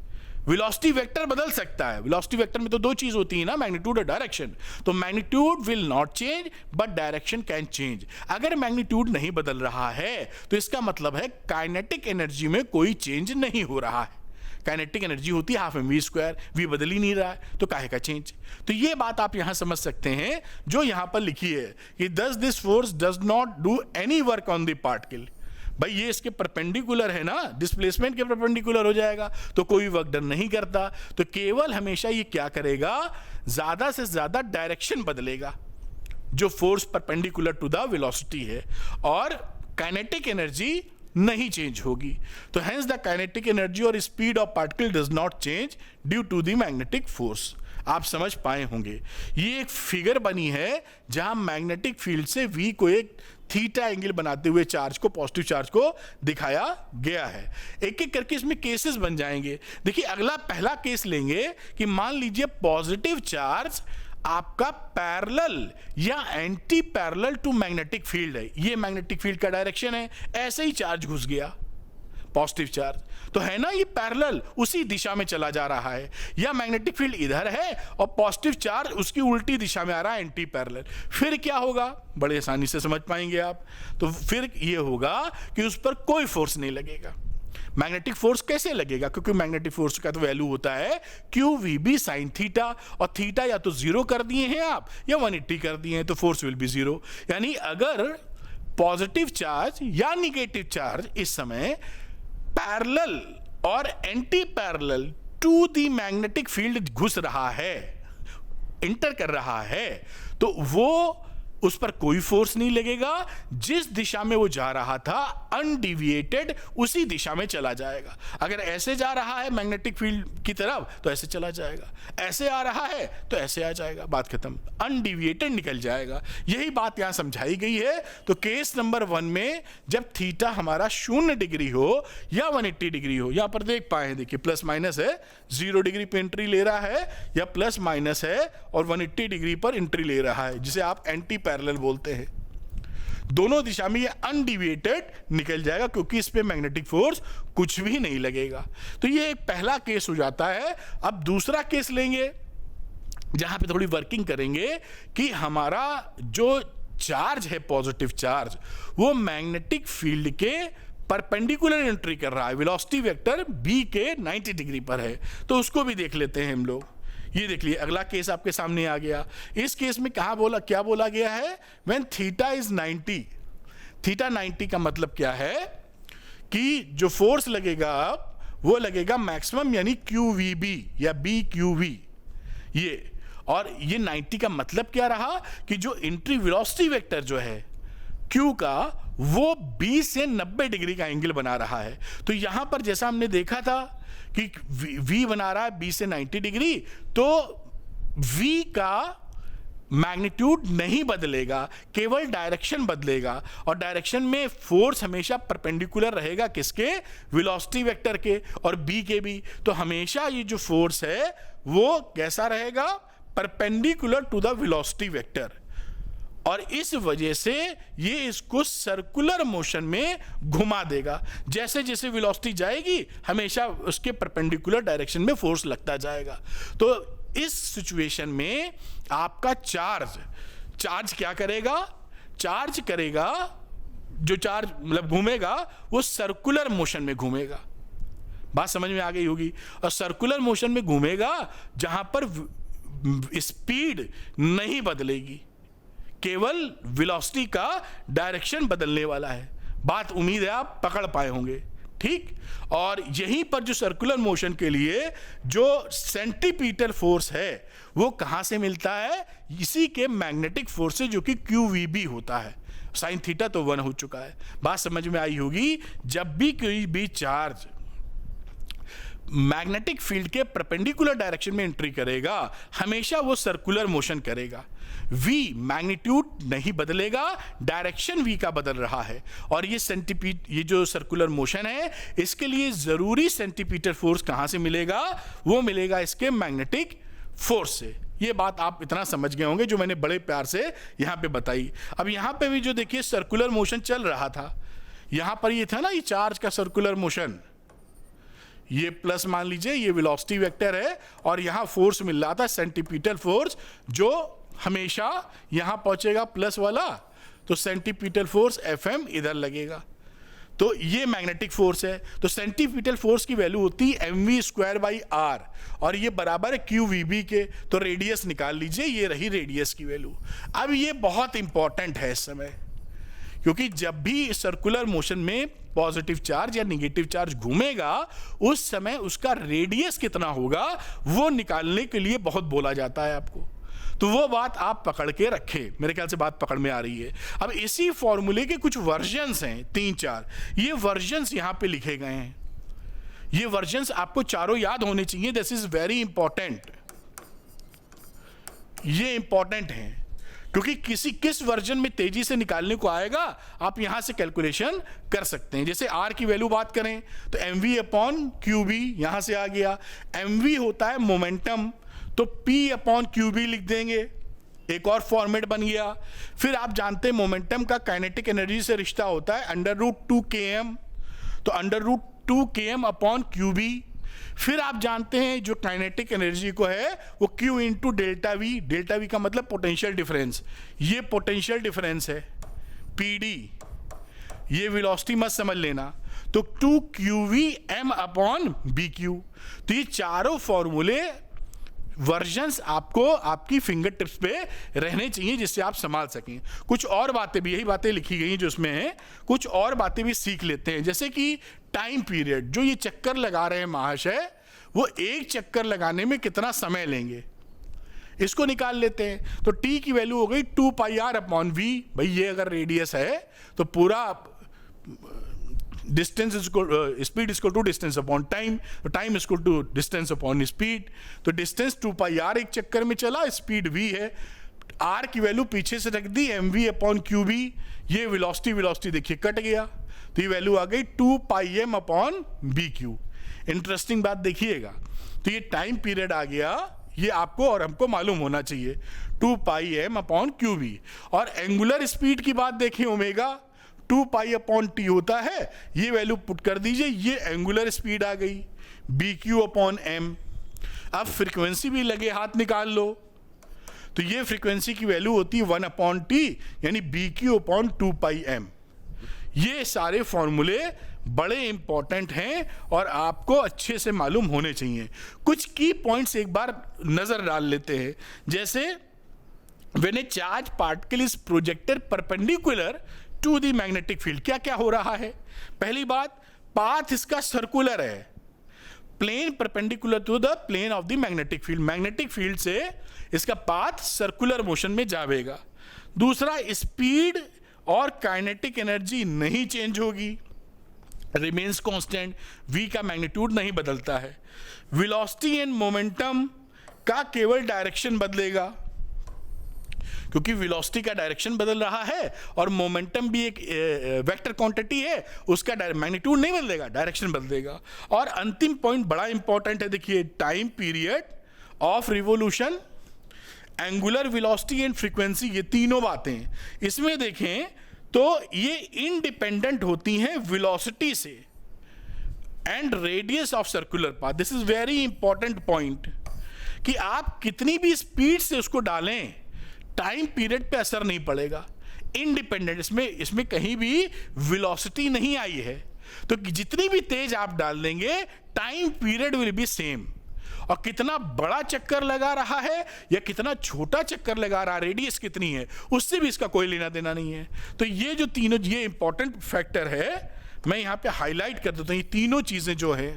वेलोसिटी वेक्टर बदल सकता है। वेलोसिटी वेक्टर में तो दो चीज होती है ना, मैग्नीट्यूड और डायरेक्शन। तो magnitude will not change but direction can change. अगर मैग्नीट्यूड नहीं बदल रहा है तो इसका मतलब है काइनेटिक एनर्जी में कोई चेंज नहीं हो रहा है। काइनेटिक एनर्जी होती है ½ mv², v बदल ही नहीं रहा है तो काहे का चेंज। तो ये बात आप यहां समझ सकते हैं जो यहां पर लिखी है कि दस this force does not do any work on the particle. भाई ये इसके परपेंडिकुलर है ना, डिस्प्लेसमेंट के परपेंडिकुलर हो जाएगा तो कोई वर्क डन नहीं करता। तो केवल हमेशा ये क्या करेगा, ज्यादा से ज्यादा डायरेक्शन बदलेगा जो force perpendicular to the velocity है, और काइनेटिक एनर्जी नहीं चेंज होगी। तो हेंस द काइनेटिक एनर्जी और speed of particle does not change due to the magnetic force. आप समझ पाए होंगे। ये एक फिगर बनी है जहां मैग्नेटिक फील्ड से V को एक थीटा एंगल बनाते हुए चार्ज को, पॉजिटिव चार्ज को दिखाया गया है। एक एक करके इसमें केसेस बन जाएंगे। देखिए अगला पहला केस लेंगे कि मान लीजिए पॉजिटिव चार्ज आपका पैरेलल या anti parallel to magnetic field है। ये मैग्नेटिक फील्ड का डायरेक्शन है, ऐसे ही चार्ज घुस गया पॉजिटिव चार्ज, तो है ना ये पैरेलल उसी दिशा में चला जा रहा है। या मैग्नेटिक फील्ड इधर है और पॉजिटिव चार्ज उसकी उल्टी दिशा में आ रहा है, एंटी पैरेलल। फिर क्या होगा, बड़े आसानी से समझ पाएंगे आप। तो फिर ये होगा कि उस पर कोई फोर्स नहीं लगेगा। मैग्नेटिक फोर्स कैसे लगेगा, क्योंकि मैग्नेटिक फोर्स का तो वैल्यू होता है QVB sin थीटा, और थीटा या तो 0 कर दिए हैं आप या 180 कर दिए हैं तो फोर्स विल बी 0। यानी अगर पॉजिटिव चार्ज या निगेटिव चार्ज इस समय पैरेलल और anti parallel to the magnetic field घुस रहा है, इंटर कर रहा है, तो वो उस पर कोई फोर्स नहीं लगेगा। जिस दिशा में वो जा रहा था अनडिविएटेड उसी दिशा में चला जाएगा। अगर ऐसे जा रहा है मैग्नेटिक फील्ड की तरफ तो ऐसे चला जाएगा, ऐसे आ रहा है तो ऐसे आ जाएगा, बात खत्म, अनडिविएटेड निकल जाएगा। यही बात यहां समझाई गई है। तो केस नंबर 1 में जब थीटा हमारा 0 डिग्री हो या 180 डिग्री हो, यहां पर देख पाए, देखिए प्लस माइनस है, 0 डिग्री पे एंट्री ले रहा है या प्लस माइनस है और 180 डिग्री पर एंट्री ले रहा है, जिसे आप एंटी पैरेलल बोलते हैं। दोनों दिशा में ये अनडिविएटेड निकल जाएगा, क्योंकि इस पे मैग्नेटिक फोर्स कुछ भी नहीं लगेगा। तो ये एक पहला केस हो जाता है। अब दूसरा केस लेंगे जहां पे थोड़ी वर्किंग करेंगे कि हमारा जो चार्ज है, पॉजिटिव चार्ज, वो मैग्नेटिक फील्ड के परपेंडिकुलर एंट्री कर रहा है, वेलोसिटी वेक्टर b के 90 डिग्री पर है। तो उसको भी देख लेते हैं हम लोग। ये देख लिए, अगला केस आपके सामने आ गया। इस केस में क्या बोला गया है, व्हेन थीटा इज 90। थीटा 90 का मतलब क्या है कि जो फोर्स लगेगा वो लगेगा मैक्सिमम, यानी QVB या BQV ये। और ये 90 का मतलब क्या रहा कि जो एंट्री वेलोसिटी वेक्टर जो है Q का, वो B से 90 डिग्री का एंगल बना रहा है। तो यहां पर जैसा हमने देखा था कि V बना रहा है B से 90 डिग्री, तो V का मैग्नीट्यूड नहीं बदलेगा, केवल डायरेक्शन बदलेगा। और डायरेक्शन में फोर्स हमेशा परपेंडिकुलर रहेगा किसके, वेलोसिटी वेक्टर के और B के भी। तो हमेशा ये जो फोर्स है वो कैसा रहेगा, perpendicular to the velocity vector. और इस वजह से ये इसको सर्कुलर मोशन में घुमा देगा। जैसे जैसे वेलोसिटी जाएगी हमेशा उसके परपेंडिकुलर डायरेक्शन में फोर्स लगता जाएगा। तो इस सिचुएशन में आपका चार्ज क्या करेगा, चार्ज करेगा, जो चार्ज मतलब घूमेगा वो सर्कुलर मोशन में घूमेगा। बात समझ में आ गई होगी। और सर्कुलर मोशन में घूमेगा जहां पर स्पीड नहीं बदलेगी, केवल वेलोसिटी का डायरेक्शन बदलने वाला है। बात उम्मीद है आप पकड़ पाए होंगे, ठीक। और यहीं पर जो सर्कुलर मोशन के लिए जो सेंटीपीटल फोर्स है वो कहां से मिलता है, इसी के मैग्नेटिक फोर्स से, जो कि QVB होता है। साइन थीटा तो 1 हो चुका है। बात समझ में आई होगी। जब भी कोई भी चार्ज मैग्नेटिक फील्ड के परपेंडिकुलर डायरेक्शन में एंट्री करेगा हमेशा वो सर्कुलर मोशन करेगा। V मैग्नीट्यूड नहीं बदलेगा, डायरेक्शन V का बदल रहा है। और ये जो सर्कुलर मोशन है इसके लिए जरूरी सेंटीपीटल फोर्स कहां से मिलेगा, वो मिलेगा इसके मैग्नेटिक फोर्स से। ये बात आप इतना समझ गए होंगे जो मैंने बड़े प्यार से यहां पे बताई। अब यहां पे भी जो देखिए सर्कुलर मोशन चल रहा था, यहां पर ये था ना, ये चार्ज का सर्कुलर मोशन, ये प्लस मान लीजिए, ये वेलोसिटी वेक्टर है और यहां फोर्स मिल रहा था सेंटीपीटल फोर्स, जो हमेशा यहां पहुंचेगा प्लस वाला, तो सेंटीपीटल फोर्स Fm इधर लगेगा। तो ये मैग्नेटिक फोर्स है। तो सेंटीपीटल फोर्स की वैल्यू होती है mv²/r और ये बराबर है QVB के। तो रेडियस निकाल लीजिए, ये रही रेडियस की वैल्यू। अब ये बहुत इंपॉर्टेंट है इस समय, क्योंकि जब भी सर्कुलर मोशन में पॉजिटिव चार्ज या नेगेटिव चार्ज घूमेगा उस समय उसका रेडियस कितना होगा वो निकालने के लिए बहुत बोला जाता है आपको। तो वो बात आप पकड़ के रखें, मेरे ख्याल से बात पकड़ में आ रही है। अब इसी फॉर्मूले के कुछ वर्जन्स हैं, 3-4, ये वर्जन्स यहां पे लिखे गए हैं। ये वर्जन्स आपको चारों याद होने चाहिए। दिस इज वेरी इंपॉर्टेंट, ये इंपॉर्टेंट है, क्योंकि किस वर्जन में तेजी से निकालने को आएगा आप यहां से कैलकुलेशन कर सकते हैं। जैसे R की वैल्यू बात करें तो mv/QB यहां से आ गया। mv होता है मोमेंटम, तो p/QB लिख देंगे, एक और फॉर्मेट बन गया। फिर आप जानते हैं मोमेंटम का काइनेटिक एनर्जी से रिश्ता होता है √2 km, तो √2 km/QB। फिर आप जानते हैं जो काइनेटिक एनर्जी को है वो Q × ΔV, ΔV का मतलब पोटेंशियल डिफरेंस, ये पोटेंशियल डिफरेंस है PD, ये वेलोसिटी मत समझ लेना। तो 2qvm/bq। तो ये चारों फॉर्मूले वर्जन्स आपको आपकी फिंगर टिप्स पे रहने चाहिए जिससे आप संभाल सकें। कुछ और बातें भी, यही बातें लिखी गई जो उसमें हैं, कुछ और बातें भी सीख लेते हैं। जैसे कि टाइम पीरियड, जो ये चक्कर लगा रहे हैं महाशय, वो एक चक्कर लगाने में कितना समय लेंगे इसको निकाल लेते हैं। तो t की वैल्यू हो गई 2πr/v। भाई ये अगर रेडियस है तो पूरा distance speed equal to distance upon time, तो time equal to distance upon speed. तो डिस्टेंस 2πr एक चक्कर में चला, स्पीड v है, r की वैल्यू पीछे से रख दी mv/QB। ये वेलोसिटी देखिए कट गया, तो ये वैल्यू आ गई 2πm/bq। इंटरेस्टिंग बात देखिएगा, तो ये टाइम पीरियड आ गया, ये आपको और हमको मालूम होना चाहिए, 2 pi M upon Q B. और एंगुलर स्पीड की बात देखें, ओमेगा 2 पाई अपॉन टी होता है, ये वैल्यू पुट कर दीजिए, ये एंगुलर स्पीड आ गई, बी क्यू अपॉन एम। अब फ्रीक्वेंसी भी लगे हाथ निकाल लो, तो ये फ्रीक्वेंसी की वैल्यू होती है 1 अपॉन टी, यानी B Q upon 2 pi M. ये सारे फॉर्मूले बड़े इंपॉर्टेंट हैं और आपको अच्छे से मालूम होने चाहिए। कुछ की पॉइंट्स एक बार नजर डाल लेते हैं, जैसे when a charge particle is projected perpendicular to the magnetic field, क्या क्या हो रहा है। पहली बात, पाथ इसका सर्कुलर है, plane perpendicular to the plane of the magnetic field, magnetic field से इसका पाथ सर्कुलर मोशन में जाएगा। दूसरा, स्पीड और काइनेटिक एनर्जी नहीं चेंज होगी, रिमेन्स कांस्टेंट, v का मैग्नीट्यूड नहीं बदलता है। वेलोसिटी एंड मोमेंटम का केवल डायरेक्शन बदलेगा, क्योंकि वेलोसिटी का डायरेक्शन बदल रहा है और मोमेंटम भी एक वेक्टर क्वांटिटी है, उसका मैग्नीट्यूड नहीं बदलेगा, डायरेक्शन बदलेगा। और अंतिम पॉइंट बड़ा इंपॉर्टेंट है, देखिए, time period of revolution, angular velocity and frequency, ये तीनों बातें इसमें देखें तो ये इंडिपेंडेंट होती हैं वेलोसिटी से and radius of circular path. This is very important point, कि आप कितनी भी स्पीड से उसको डालें, टाइम पीरियड पे असर नहीं पड़ेगा, इंडिपेंडेंट। इसमें कहीं भी वेलोसिटी नहीं आई है, तो जितनी भी तेज आप डाल देंगे, time period will be same. और कितना बड़ा चक्कर लगा रहा है या कितना छोटा चक्कर लगा रहा है, रेडियस कितनी है, उससे भी इसका कोई लेना देना नहीं है। तो ये जो तीनों, ये इंपॉर्टेंट फैक्टर है, मैं यहां पे हाईलाइट कर देता हूं। ये तीनों चीजें जो है,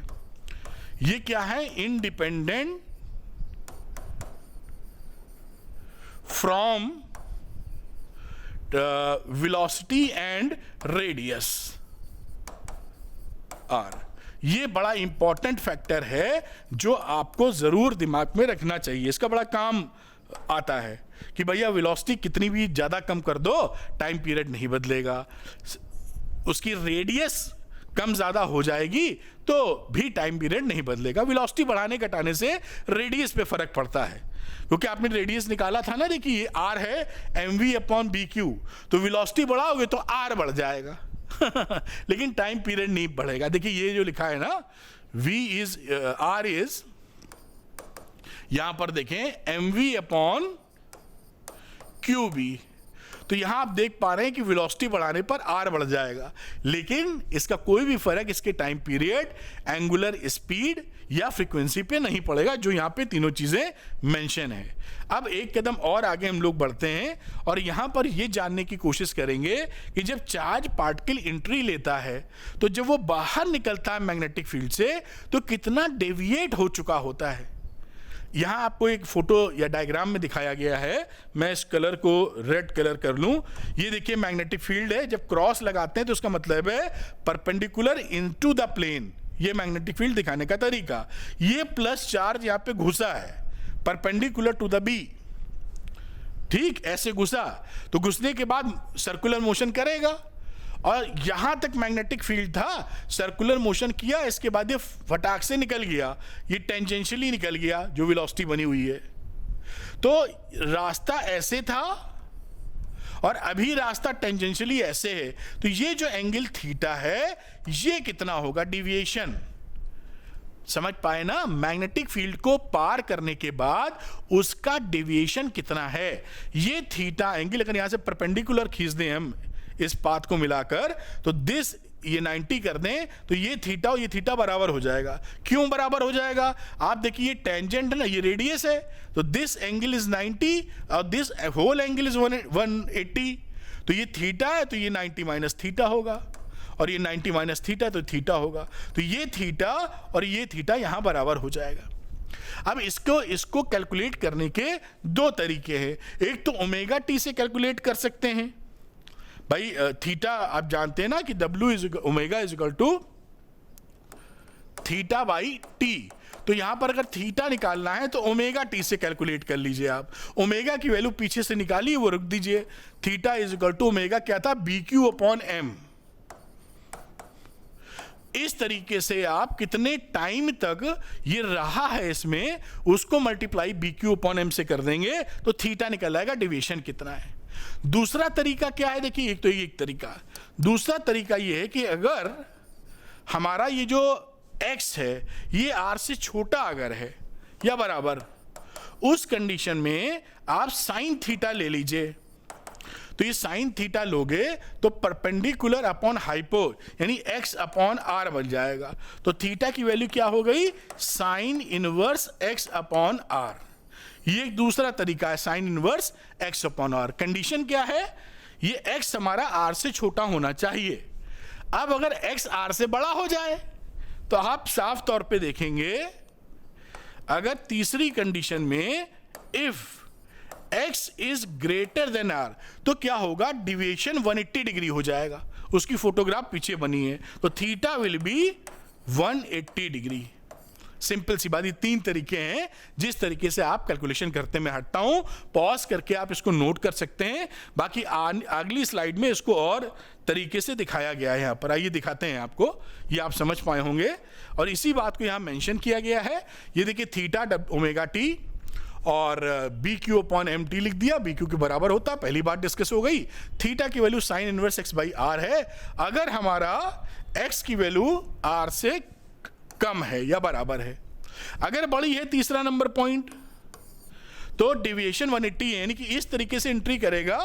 ये क्या है, independent from velocity and radius R. ये बड़ा इंपॉर्टेंट फैक्टर है जो आपको जरूर दिमाग में रखना चाहिए, इसका बड़ा काम आता है कि भैया वेलोसिटी कितनी भी ज्यादा कम कर दो, टाइम पीरियड नहीं बदलेगा, उसकी रेडियस कम ज्यादा हो जाएगी तो भी टाइम पीरियड नहीं बदलेगा। वेलोसिटी बढ़ाने घटाने से रेडियस पे फर्क पड़ता है, क्योंकि आपने रेडियस निकाला था ना, देखिए आर है mv अपॉन बी क्यू, तो वेलोसिटी बढ़ाओगे तो आर बढ़ जाएगा लेकिन टाइम पीरियड नहीं बढ़ेगा। देखिए ये जो लिखा है ना, v इज r इज, यहां पर देखें mv अपॉन क्यू बी, तो यहां आप देख पा रहे हैं कि वेलोसिटी बढ़ाने पर r बढ़ जाएगा, लेकिन इसका कोई भी फर्क इसके टाइम पीरियड, एंगुलर स्पीड या फ्रीक्वेंसी पे नहीं पड़ेगा, जो यहां पे तीनों चीजें मेंशन है। अब एक कदम और आगे हम लोग बढ़ते हैं और यहां पर यह जानने की कोशिश करेंगे कि जब चार्ज पार्टिकल एंट्री लेता है, तो जब वो बाहर निकलता है मैग्नेटिक फील्ड से, तो कितना डेविएट हो चुका होता है। यहां आपको एक फोटो या डायग्राम में दिखाया गया है, मैं इस कलर को रेड कलर कर लूं। ये देखिए मैग्नेटिक फील्ड है, जब क्रॉस लगाते हैं तो उसका मतलब है परपेंडिकुलर इनटू द प्लेन, ये मैग्नेटिक फील्ड दिखाने का तरीका। ये प्लस चार्ज यहां पे घुसा है परपेंडिकुलर टू द बी, ठीक, ऐसे घुसा, तो घुसने के बाद सर्कुलर मोशन करेगा, और यहां तक मैग्नेटिक फील्ड था, सर्कुलर मोशन किया, इसके बाद ये फटाक से निकल गया, ये टेंजेंशियली निकल गया, जो वेलोसिटी बनी हुई है। तो रास्ता ऐसे था और अभी रास्ता टेंजेंशियली ऐसे है, तो ये जो एंगल थीटा है, ये कितना होगा, डिविएशन। समझ पाए ना, मैग्नेटिक फील्ड को पार करने के बाद उसका डिविएशन कितना है, ये थीटा एंगल। अगर यहां से परपेंडिकुलर खींच दें हम इस पाथ को मिलाकर, तो दिस ये 90 कर दें, तो ये थीटा और ये थीटा बराबर हो जाएगा। क्यों बराबर हो जाएगा, आप देखिए ये टेंजेंट है ना, ये रेडियस है, तो दिस एंगल इज 90 और दिस होल एंगल इज 180, तो ये थीटा है, तो ये 90 माइनस थीटा होगा, और ये 90 माइनस थीटा, तो थीटा होगा, तो ये थीटा और ये थीटा यहां बराबर हो जाएगा। अब इसको कैलकुलेट करने के दो तरीके हैं, एक तो ओमेगा टी से कैलकुलेट कर सकते हैं भाई, थीटा आप जानते हैं ना कि W is omega is equal to theta by T, तो यहां पर अगर थीटा निकालना है तो ओमेगा टी से कैलकुलेट कर लीजिए आप। ओमेगा की वैल्यू पीछे से निकालिए, वो रख दीजिए, theta is equal to omega क्या था, बी क्यू अपॉन एम। इस तरीके से आप कितने टाइम तक ये रहा है इसमें उसको मल्टीप्लाई BQ अपॉन M से कर देंगे तो थीटा निकल आएगा, डेविएशन कितना है। दूसरा तरीका क्या है, देखिए एक तो एक तरीका, दूसरा तरीका ये है कि अगर हमारा ये जो x है ये r से छोटा अगर है या बराबर, उस कंडीशन में आप साइन थीटा ले लीजिए। तो ये साइन थीटा लोगे तो परपेंडिकुलर अपॉन हाइपो यानी x अपॉन r बन जाएगा। तो थीटा की वैल्यू क्या हो गई, sine inverse x upon r। ये एक दूसरा तरीका है, sine inverse x upon r। Condition क्या है, ये x हमारा r से छोटा होना चाहिए। अब अगर x r से बड़ा हो जाए तो आप साफ तौर पे देखेंगे, अगर तीसरी कंडीशन में if x is greater than r तो क्या होगा, डिविएशन 180 डिग्री हो जाएगा। उसकी फोटोग्राफ पीछे बनी है, तो theta will be 180 degree. Simple सी बात, ये तीन तरीके हैं जिस तरीके से आप कैलकुलेशन करते। मैं हटता हूं, पॉज करके आप इसको नोट कर सकते हैं। बाकी अगली स्लाइड में इसको और तरीके से दिखाया गया है। यहाँ पर आइए दिखाते हैं आपको, ये आप समझ पाए होंगे। और इसी बात को यहाँ मेंशन किया गया है। ये देखिए थीटा ओमेगा टी और BQ अपॉन MT लिख दिया, BQ के बराबर होता, पहली बात डिस्कस हो गई। थीटा की value sine inverse x by r है। अगर हमारा x की वैल्यू r से कम है या बराबर है, अगर बड़ी है तीसरा नंबर पॉइंट, तो डेविएशन 180 है, यानी कि इस तरीके से एंट्री करेगा,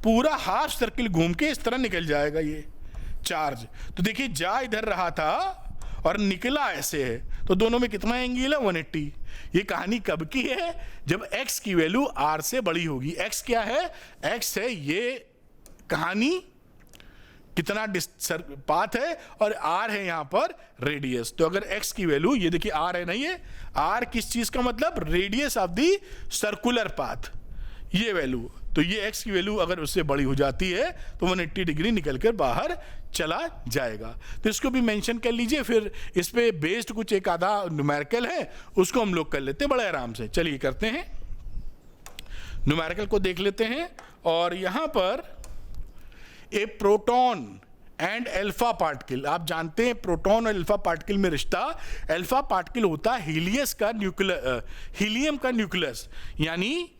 पूरा हाफ सर्किल घूम के इस तरह निकल जाएगा ये चार्ज। तो देखिए जा इधर रहा था और निकला ऐसे है, तो दोनों में कितना एंगल है, 180। ये कहानी कब की है, जब x की वैल्यू r से बड़ी होगी। x क्या है, x है ये कहानी कितना पाथ है, और r है यहां पर रेडियस। तो अगर x की वैल्यू, ये देखिए r है नहीं है, r किस चीज का मतलब, radius of the circular path, ये वैल्यू। तो ये x की वैल्यू अगर उससे बड़ी हो जाती है तो 180 डिग्री निकल कर बाहर चला जाएगा। तो इसको भी मेंशन कर लीजिए। फिर इस पे बेस्ड कुछ एक आधा न्यूमेरिकल है, उसको हम लोग कर लेते हैं बड़े आराम से। चलिए करते हैं, न्यूमेरिकल को देख लेते हैं। और यहां पर ए प्रोटॉन एंड अल्फा पार्टिकल, आप जानते हैं प्रोटॉन और अल्फा पार्टिकल में रिश्ता, अल्फा पार्टिकल होता है हीलियम का न्यूक्लियस, यानी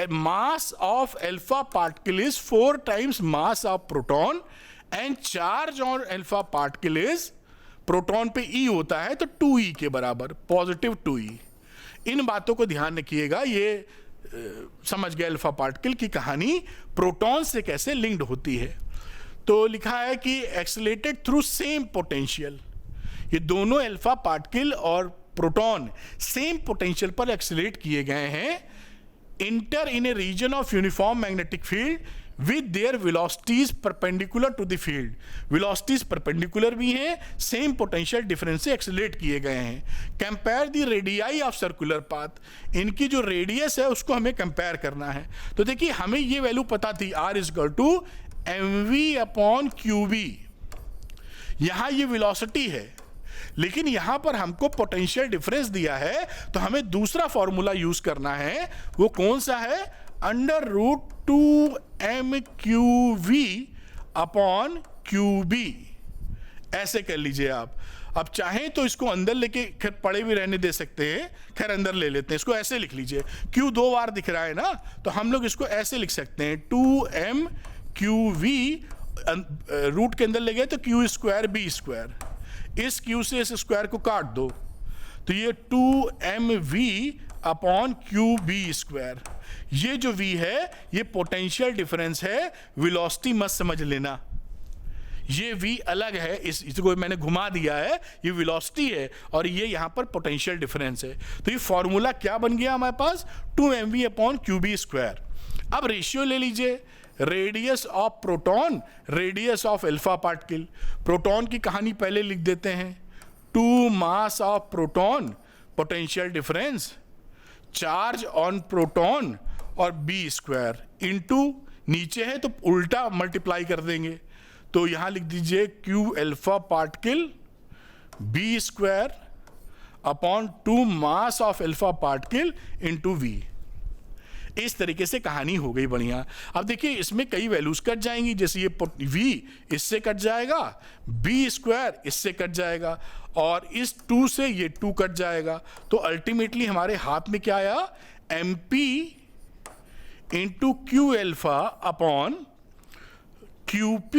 मास of alpha particle is 4 times mass of proton and charge on alpha particle is, proton पे E होता है तो 2E के बराबर, पॉजिटिव 2E। इन बातों को ध्यान रखिएगा, ये समझ गए अल्फा पार्टिकल की कहानी प्रोटॉन से कैसे लिंक्ड होती है। तो लिखा है कि एक्सेलरेटेड थ्रू सेम पोटेंशियल, ये दोनों अल्फा पार्टिकल और प्रोटॉन सेम पोटेंशियल पर एक्सेलरेट किए गए हैं, enter in a region of uniform magnetic field with their velocities perpendicular to the field. Velocities perpendicular भी हैं, सेम पोटेंशियल डिफरेंस से एक्सेलरेट किए गए हैं। Compare the radii of circular path, इनकी जो रेडियस है उसको हमें कंपेयर करना है। तो देखिए हमें ये वैल्यू पता थी, R is equal to mv upon qb, यहां ये वेलोसिटी है, लेकिन यहां पर हमको पोटेंशियल डिफरेंस दिया है, तो हमें दूसरा फॉर्मूला यूज करना है। वो कौन सा है, under root 2mqv upon qb, ऐसे कर लीजिए आप। अब चाहें तो इसको अंदर लेके खैर पड़े भी रहने दे सकते हैं, खैर अंदर ले लेते हैं, इसको ऐसे लिख लीजिए। q 2 बार दिख रहा है ना, तो हम लोग इसको ऐसे लिख सकते हैं, 2mqv, रूट के अंदर ले गए तो q स्क्वायर b स्क्वायर, इस q से इस स्क्वायर को काट दो, तो ये 2mv अपॉन qb स्क्वायर। ये जो v है ये पोटेंशियल डिफरेंस है, वेलोसिटी मत समझ लेना, ये v अलग है, इसको मैंने घुमा दिया है, ये वेलोसिटी है और ये यहां पर पोटेंशियल डिफरेंस है। तो ये फॉर्मूला क्या बन गया हमारे पास, 2mv अपॉन qb स्क्वायर। अब रेशियो ले लीजिए, radius of proton, radius of alpha particle. Proton की कहानी पहले लिख देते हैं, 2 mass of proton, potential difference, charge on proton और बी स्क्वायर इनटू, नीचे है तो उल्टा मल्टीप्लाई कर देंगे, तो यहां लिख दीजिए Q alpha particle B square upon 2 mass of alpha particle into V. इस तरीके से कहानी हो गई बढ़िया। अब देखिए इसमें कई वैल्यूज कट जाएंगी, जैसे ये v इससे कट जाएगा, b स्क्वायर इससे कट जाएगा, और इस 2 से ये 2 कट जाएगा। तो अल्टीमेटली हमारे हाथ में क्या आया, mp into Q alpha upon QP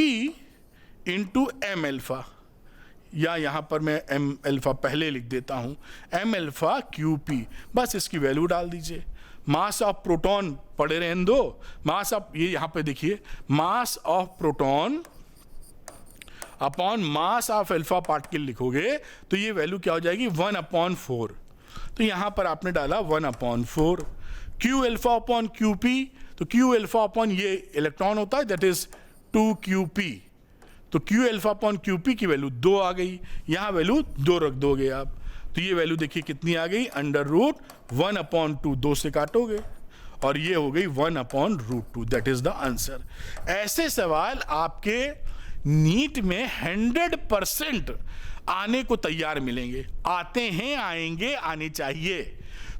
into M alpha, या यहां पर मैं एम एल्फा पहले लिख देता हूं, एम एल्फा QP, बस इसकी वैल्यू डाल दीजिए। मास ऑफ प्रोटॉन पड़े रहने दो, मास ऑफ, ये यहां पे देखिए, mass of proton upon mass of alpha particle लिखोगे तो ये वैल्यू क्या हो जाएगी, 1/4। तो यहां पर आपने डाला 1/4। क्यू एल्फा अपॉन QP, तो क्यू एल्फा अपॉन ये इलेक्ट्रॉन होता है, दैट इज 2QP, तो क्यू एल्फा अपॉन QP की वैल्यू 2 आ गई, यहां वैल्यू 2 रख दोगे आप, तो ये वैल्यू देखिए कितनी आ गई, √1/2, 2 से काटोगे और ये हो गई 1/√2, दैट इज द आंसर। ऐसे सवाल आपके नीट में 100% आने को तैयार मिलेंगे, आते हैं, आएंगे, आने चाहिए।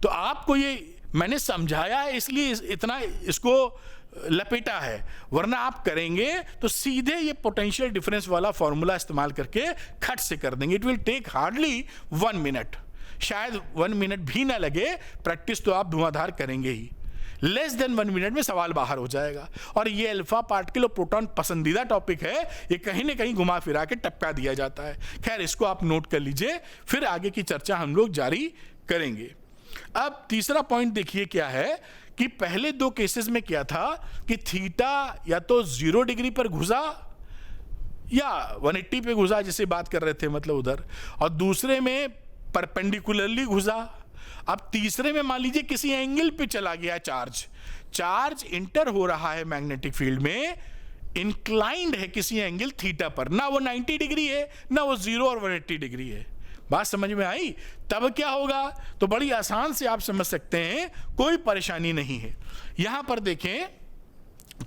तो आपको ये मैंने समझाया है इसलिए इतना इसको लपेटा है, वरना आप करेंगे तो सीधे ये पोटेंशियल डिफरेंस वाला फॉर्मूला इस्तेमाल करके खट से कर देंगे। It will take hardly 1 minute, शायद 1 मिनट भी ना लगे, प्रैक्टिस तो आप धुआंधार करेंगे ही, लेस देन 1 मिनट में सवाल बाहर हो जाएगा। और ये अल्फा पार्टिकल और प्रोटॉन पसंदीदा टॉपिक है, ये कहीं ना कहीं घुमा फिरा के टपका दिया जाता है। खैर इसको आप नोट कर लीजिए, फिर आगे की चर्चा हम लोग जारी करेंगे। अब तीसरा पॉइंट देखिए क्या है कि पहले 2 केसेस में क्या था कि थीटा या तो 0 डिग्री पर घुसा या 180 पे घुसा, जिसे बात कर रहे थे मतलब उधर, और दूसरे में परपेंडिकुलरली घुसा। अब तीसरे में मान लीजिए किसी एंगल पे चला गया चार्ज इंटर हो रहा है मैग्नेटिक फील्ड में, इंक्लाइंड है किसी एंगल थीटा पर, ना वो 90 डिग्री है ना वो 0 और 180 डिग्री है। बात समझ में आई? तब क्या होगा, तो बड़ी आसान से आप समझ सकते हैं, कोई परेशानी नहीं है। यहां पर देखें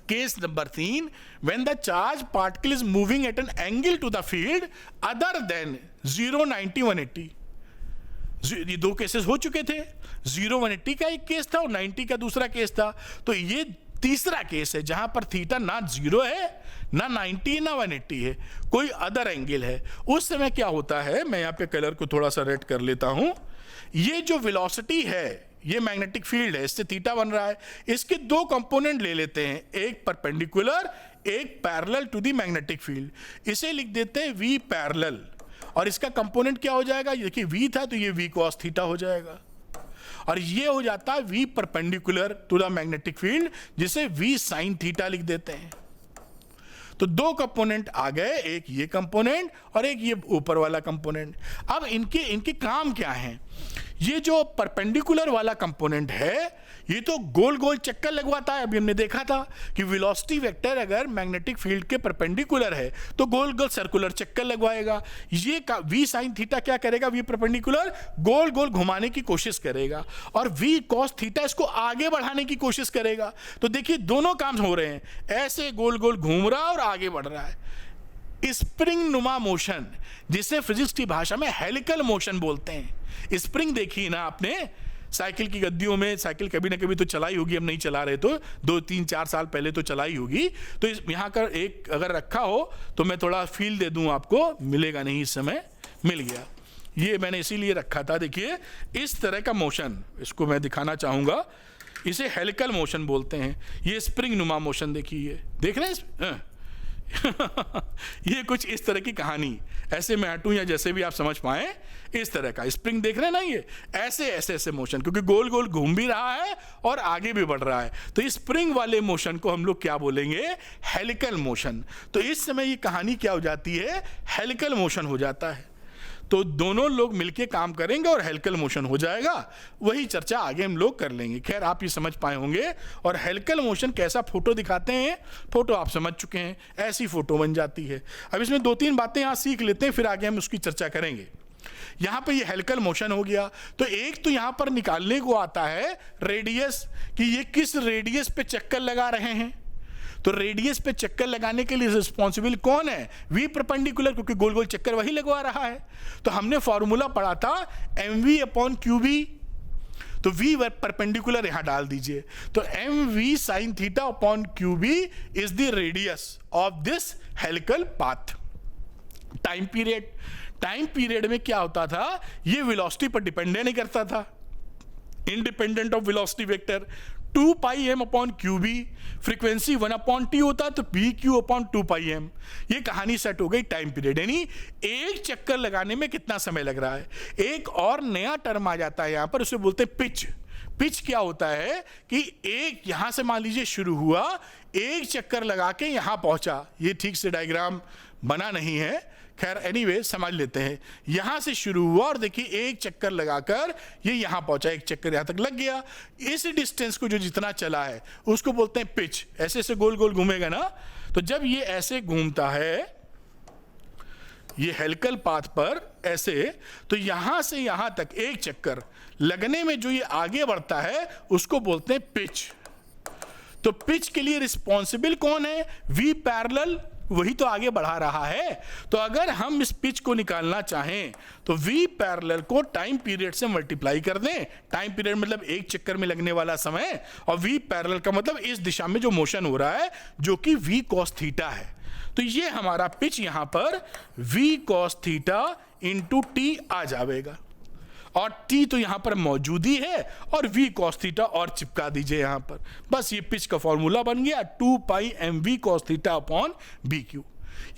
case number 3, when the charge particle is moving at an angle to the field other than 0, 90, 180। ये 2 केसेस हो चुके थे, 0, 180 का एक केस था और 90 का दूसरा केस था। तो ये तीसरा केस है जहां पर थीटा ना 0 है ना 90 ना 180 है, कोई अदर एंगल है। उस समय क्या होता है, मैं यहां पे कलर को थोड़ा सा रेड कर लेता हूं, ये जो वेलोसिटी है, ये मैग्नेटिक फील्ड है, इससे थीटा बन रहा है, इसके 2 कंपोनेंट ले लेते हैं, एक परपेंडिकुलर एक parallel to the magnetic field. इसे लिख देते हैं V पैरेलल, और इसका कंपोनेंट क्या हो जाएगा, देखिए V था तो ये V cos थीटा हो जाएगा, और ये हो जाता है V perpendicular to the magnetic field, जिसे V sin थीटा लिख देते हैं। तो 2 कंपोनेंट आ गए, एक ये कंपोनेंट और एक ये ऊपर वाला कंपोनेंट। अब इनके काम क्या हैं? ये जो परपेंडिकुलर वाला कंपोनेंट है ये तो गोल गोल चक्कर लगवाता है। अभी हमने देखा था कि वेलोसिटी वेक्टर अगर मैग्नेटिक फील्ड के परपेंडिकुलर है तो गोल गोल सर्कुलर चक्कर लगवाएगा। ये V sin थीटा क्या करेगा, V परपेंडिकुलर गोल गोल घुमाने की कोशिश करेगा, और V cos थीटा इसको आगे बढ़ाने की कोशिश करेगा। तो देखिए दोनों काम हो रहे हैं, ऐसे गोल गोल घूम रहा है और आगे बढ़ रहा है। स्प्रिंग नुमा मोशन, जिसे फिजिक्स की भाषा में हेलिकल मोशन बोलते हैं। स्प्रिंग देखी ना आपने साइकिल की गद्दियों में, साइकिल कभी ना कभी तो चलाई होगी, हम नहीं चला रहे तो 2, 3, 4 साल पहले तो चलाई होगी। तो यहाँ का एक अगर रखा हो तो मैं थोड़ा फील दे दूं आपको, मिलेगा नहीं इस समय, मिल गया। ये मैंने इसीलिए रखा था। देखिए इस तरह का मोशन, इसको मैं दिखाना चाहूंगा, इसे हेलिकल मोशन बोलते हैं। ये स्प्रिंग नुमा मोशन देखिए, देख रहे हैं ये कुछ इस तरह की कहानी, ऐसे मैं हटूं या जैसे भी आप समझ पाए, इस तरह का स्प्रिंग देख रहे हैं ना, ये ऐसे ऐसे ऐसे मोशन, क्योंकि गोल गोल घूम भी रहा है और आगे भी बढ़ रहा है। तो इस स्प्रिंग वाले मोशन को हम लोग क्या बोलेंगे, हेलिकल मोशन। तो इस समय ये कहानी क्या हो जाती है, हेलिकल मोशन हो जाता है। तो दोनों लोग मिलके काम करेंगे और हेलिकल मोशन हो जाएगा। वही चर्चा आगे हम लोग कर लेंगे। खैर आप ये समझ पाए होंगे। और हेलिकल मोशन कैसा फोटो दिखाते हैं, फोटो आप समझ चुके हैं, ऐसी फोटो बन जाती है। अब इसमें 2-3 बातें यहाँ सीख लेते हैं, फिर आगे हम उसकी चर्चा करेंगे। यहाँ पे ये हेलिकल मोशन हो गया, तो एक तो यहाँ पर निकालने को आता है रेडियस, कि ये किस रेडियस पे चक्कर लगा रहे हैं। तो रेडियस पे चक्कर लगाने के लिए रिस्पॉन्सिबल कौन है, V परपेंडिकुलर, क्योंकि गोल गोल चक्कर वही लगवा रहा है। तो हमने फॉर्मूला पढ़ा था mv/qb। तो v परपेंडिकुलर यहां डाल दीजिए, तो mv sin theta upon qb is the radius of this helical path. Time period में क्या होता था, ये वेलोसिटी पर डिपेंड नहीं करता था, independent of velocity vector. 2 pi M upon Q B, frequency 1 upon T होता है, तो P Q upon 2 pi M. ये कहानी सेट हो गई टाइम पीरियड, यानी एक चक्कर लगाने में कितना समय लग रहा है। एक और नया टर्म आ जाता है यहां पर, उसे बोलते हैं पिच। पिच क्या होता है कि एक यहां से मान लीजिए शुरू हुआ, एक चक्कर लगा के यहां पहुंचा। ये ठीक से डायग्राम बना नहीं है, खैर एनीवे समझ लेते हैं। यहां से शुरू हुआ और देखिए एक चक्कर लगाकर ये यहां पहुंचा, एक चक्कर यहां तक लग गया। इस डिस्टेंस को जो जितना चला है उसको बोलते हैं पिच। ऐसे ऐसे गोल गोल घूमेगा ना, तो जब ये ऐसे घूमता है ये हेलिकल पाथ पर ऐसे, तो यहां से यहां तक एक चक्कर लगने में जो ये आगे बढ़ता है उसको बोलते हैं पिच। तो पिच के लिए रिस्पॉन्सिबल कौन है, वी पैरेलल, वही तो आगे बढ़ा रहा है। तो अगर हम इस पिच को निकालना चाहें तो v पैरेलल को टाइम पीरियड से मल्टीप्लाई कर दें। टाइम पीरियड मतलब एक चक्कर में लगने वाला समय, और v पैरेलल का मतलब इस दिशा में जो मोशन हो रहा है जो कि v cos थीटा है। तो ये हमारा पिच यहां पर v cos theta into T आ जाएगा, और t तो यहां पर मौजूद ही है, और v cos थीटा और चिपका दीजिए यहां पर। बस ये पिच का फॉर्मूला बन गया 2 पाई mv cos theta upon bq।